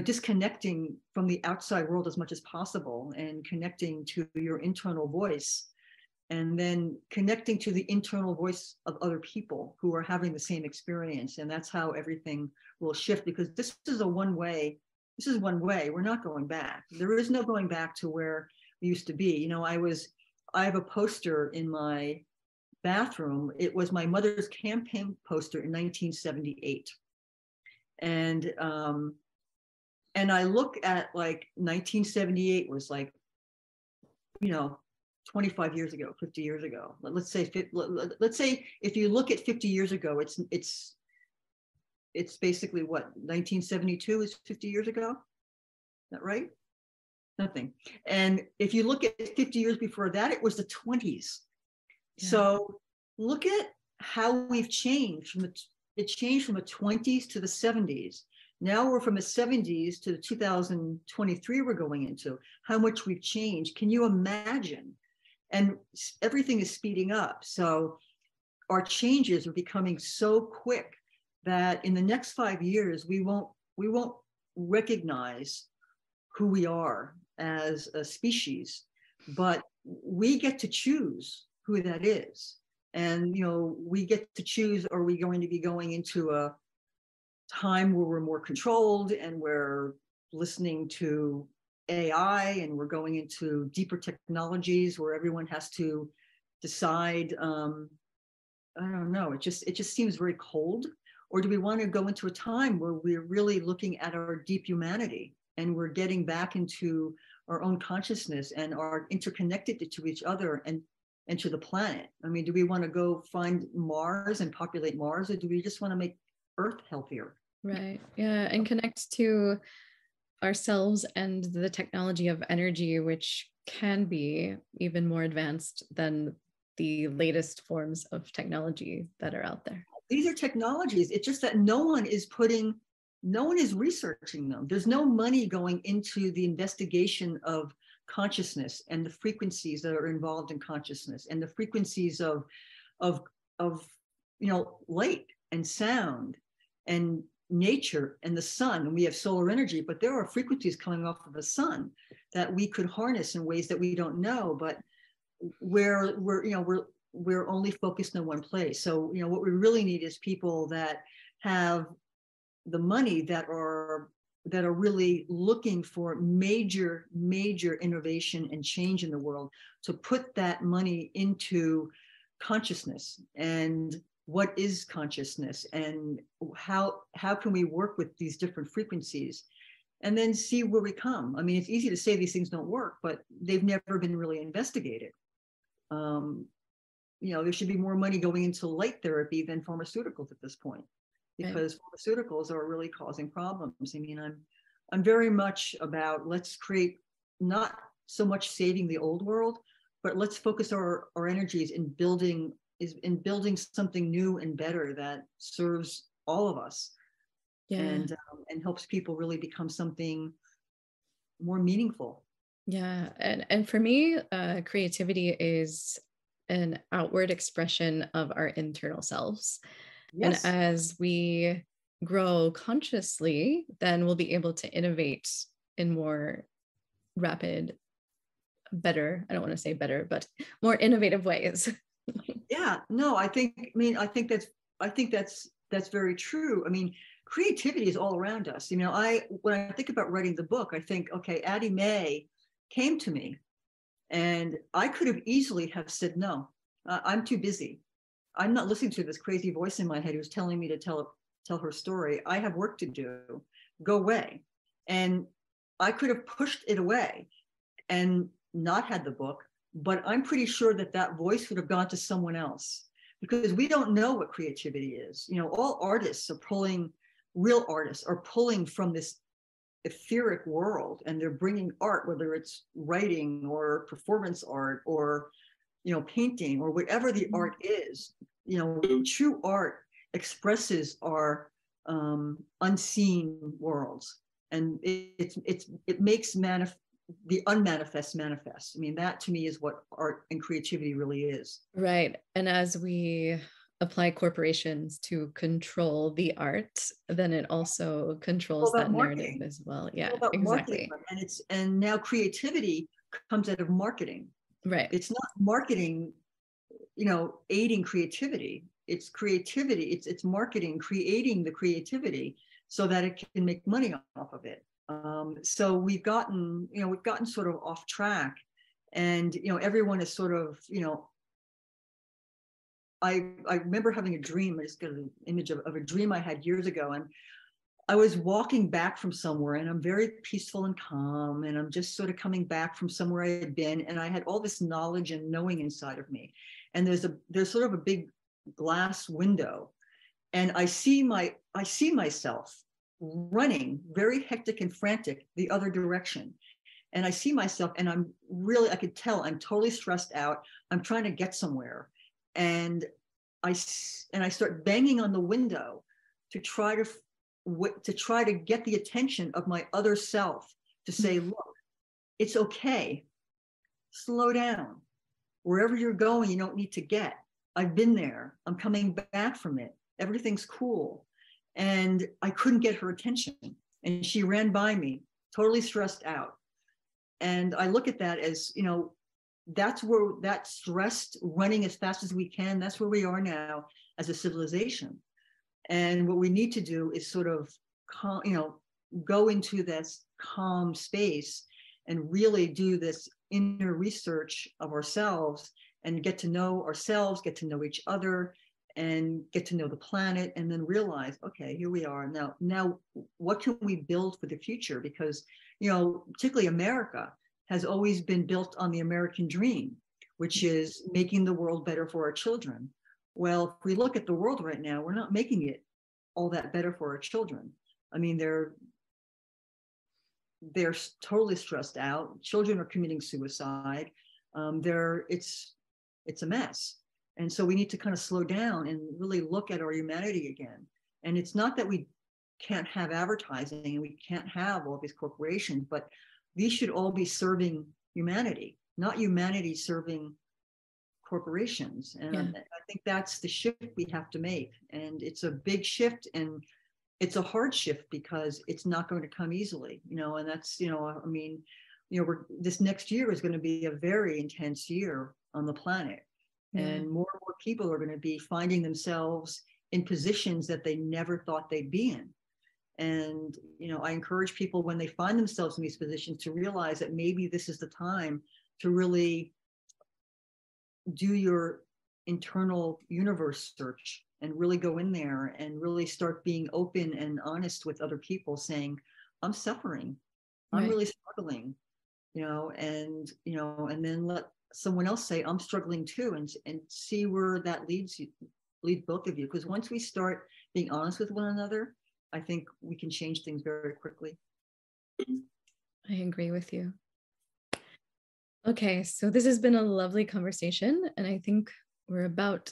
disconnecting from the outside world as much as possible and connecting to your internal voice, and then connecting to the internal voice of other people who are having the same experience. And that's how everything will shift, because this is one way. We're not going back. There is no going back to where we used to be. I have a poster in my bathroom. It was my mother's campaign poster in 1978. And I look at 1978 was 25 years ago, 50 years ago. Let's say if you look at 50 years ago, it's basically what, 1972 is 50 years ago? Is that right? Nothing. And if you look at 50 years before that, it was the 20s. Yeah. So look at how we've changed. It changed from the 20s to the 70s. Now we're from the 70s to the 2023 we're going into. How much we've changed. Can you imagine? And everything is speeding up. So our changes are becoming so quick that in the next 5 years, we won't recognize who we are as a species, but we get to choose who that is. And, we get to choose, are we going to be going into a time where we're more controlled and we're listening to AI and we're going into deeper technologies where everyone has to decide, I don't know, it just seems very cold. Or do we want to go into a time where we're really looking at our deep humanity and we're getting back into our own consciousness and are interconnected to each other and to the planet? I mean, do we want to go find Mars and populate Mars, or do we just want to make Earth healthier? Right. Yeah. And connect to ourselves and the technology of energy, which can be even more advanced than the latest forms of technology that are out there. These are technologies. It's just that no one is researching them. There's no money going into the investigation of consciousness and the frequencies that are involved in consciousness and the frequencies of light and sound and nature and the sun. And we have solar energy, but there are frequencies coming off of the sun that we could harness in ways that we don't know, but we're only focused in one place. So, what we really need is people that have the money, that are really looking for major innovation and change in the world, to put that money into consciousness. And what is consciousness, and how can we work with these different frequencies? and then see where we come. I mean, it's easy to say these things don't work, but they've never been really investigated. There should be more money going into light therapy than pharmaceuticals at this point, because pharmaceuticals are really causing problems. I mean, I'm very much about, let's create not so much saving the old world, but let's focus our energies in building something new and better that serves all of us. And helps people really become something more meaningful. Yeah. And for me, creativity is an outward expression of our internal selves. Yes. And as we grow consciously, then we'll be able to innovate in more rapid, better, I don't want to say better, but more innovative ways. Yeah, no, I think that's very true. I mean, creativity is all around us. When I think about writing the book, I think, okay, Addie Mae came to me, and I could have easily have said, no, I'm too busy. I'm not listening to this crazy voice in my head who's telling me to tell her story. I have work to do. Go away. And I could have pushed it away and not had the book, but I'm pretty sure that voice would have gone to someone else, because we don't know what creativity is. All real artists are pulling from this etheric world, and they're bringing art, whether it's writing or performance art or painting or whatever the art is. True art expresses our unseen worlds, and it makes the unmanifest manifest. I mean, that to me is what art and creativity really is. Right. And as we apply corporations to control the art, then it also controls that narrative as well. Yeah, exactly. And now creativity comes out of marketing. Right. It's not marketing, aiding creativity. It's creativity. It's marketing, creating the creativity so that it can make money off of it. So we've gotten sort of off track, and everyone is sort of, I remember having a dream. I just got an image of a dream I had years ago, and I was walking back from somewhere, and I'm very peaceful and calm, and I'm just sort of coming back from somewhere I had been, and I had all this knowledge and knowing inside of me. And there's sort of a big glass window, and I see myself running very hectic and frantic the other direction. And I see myself, and I could tell I'm totally stressed out. I'm trying to get somewhere. And I start banging on the window to try to get the attention of my other self, to say, look, it's okay. Slow down. Wherever you're going, you don't need to get. I've been there. I'm coming back from it. Everything's cool. And I couldn't get her attention. And she ran by me, totally stressed out. And I look at that as, that's where that stressed running as fast as we can, that's where we are now as a civilization. And what we need to do is sort of, go into this calm space and really do this inner research of ourselves and get to know ourselves, get to know each other, and get to know the planet, and then realize, okay, here we are now what can we build for the future? Because particularly America has always been built on the American dream, which is making the world better for our children. Well, if we look at the world right now, we're not making it all that better for our children. I mean, they're totally stressed out. Children are committing suicide. It's a mess. And so we need to kind of slow down and really look at our humanity again. And it's not that we can't have advertising and we can't have all these corporations, but these should all be serving humanity, not humanity serving corporations. And I think that's the shift we have to make. And it's a big shift, and it's a hard shift because it's not going to come easily, and that's, this next year is going to be a very intense year on the planet. And more and more people are going to be finding themselves in positions that they never thought they'd be in. And, I encourage people, when they find themselves in these positions, to realize that maybe this is the time to really do your internal universe search and really go in there and really start being open and honest with other people, saying, I'm suffering. I'm really struggling, and then let someone else say, I'm struggling too, and see where that leads both of you. Because once we start being honest with one another, I think we can change things very quickly. I agree with you. Okay, so this has been a lovely conversation, and I think we're about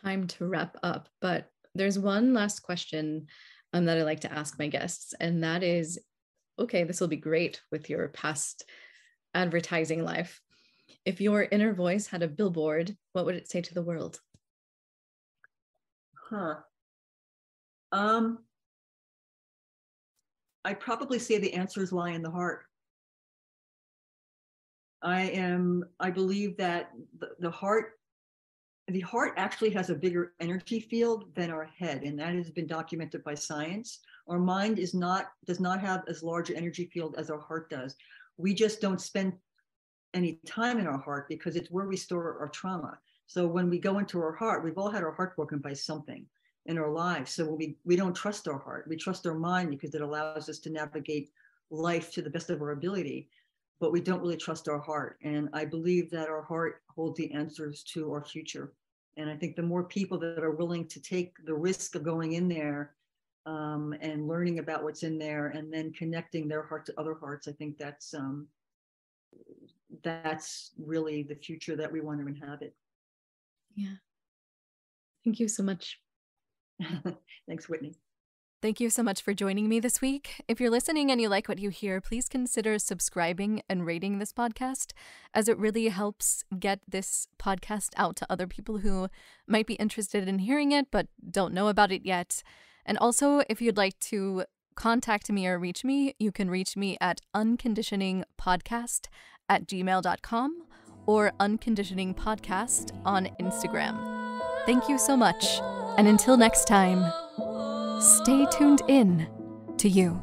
time to wrap up. But there's one last question that I like to ask my guests, and that is, okay, this will be great with your past advertising life. If your inner voice had a billboard, what would it say to the world? I'd probably say the answers lie in the heart. I believe that the heart actually has a bigger energy field than our head, and that has been documented by science. Our mind does not have as large an energy field as our heart does. We just don't spend any time in our heart because it's where we store our trauma. So when we go into our heart, we've all had our heart broken by something in our lives. So we don't trust our heart. We trust our mind because it allows us to navigate life to the best of our ability, but we don't really trust our heart. And I believe that our heart holds the answers to our future. And I think the more people that are willing to take the risk of going in there and learning about what's in there and then connecting their heart to other hearts, I think that's really the future that we want to inhabit. Yeah. Thank you so much. Thanks, Whitney. Thank you so much for joining me this week. If you're listening and you like what you hear, please consider subscribing and rating this podcast, as it really helps get this podcast out to other people who might be interested in hearing it but don't know about it yet. And also, if you'd like to contact me or reach me, you can reach me at unconditioningpodcast@gmail.com or unconditioningpodcast on Instagram. Thank you so much. And until next time, stay tuned in to you.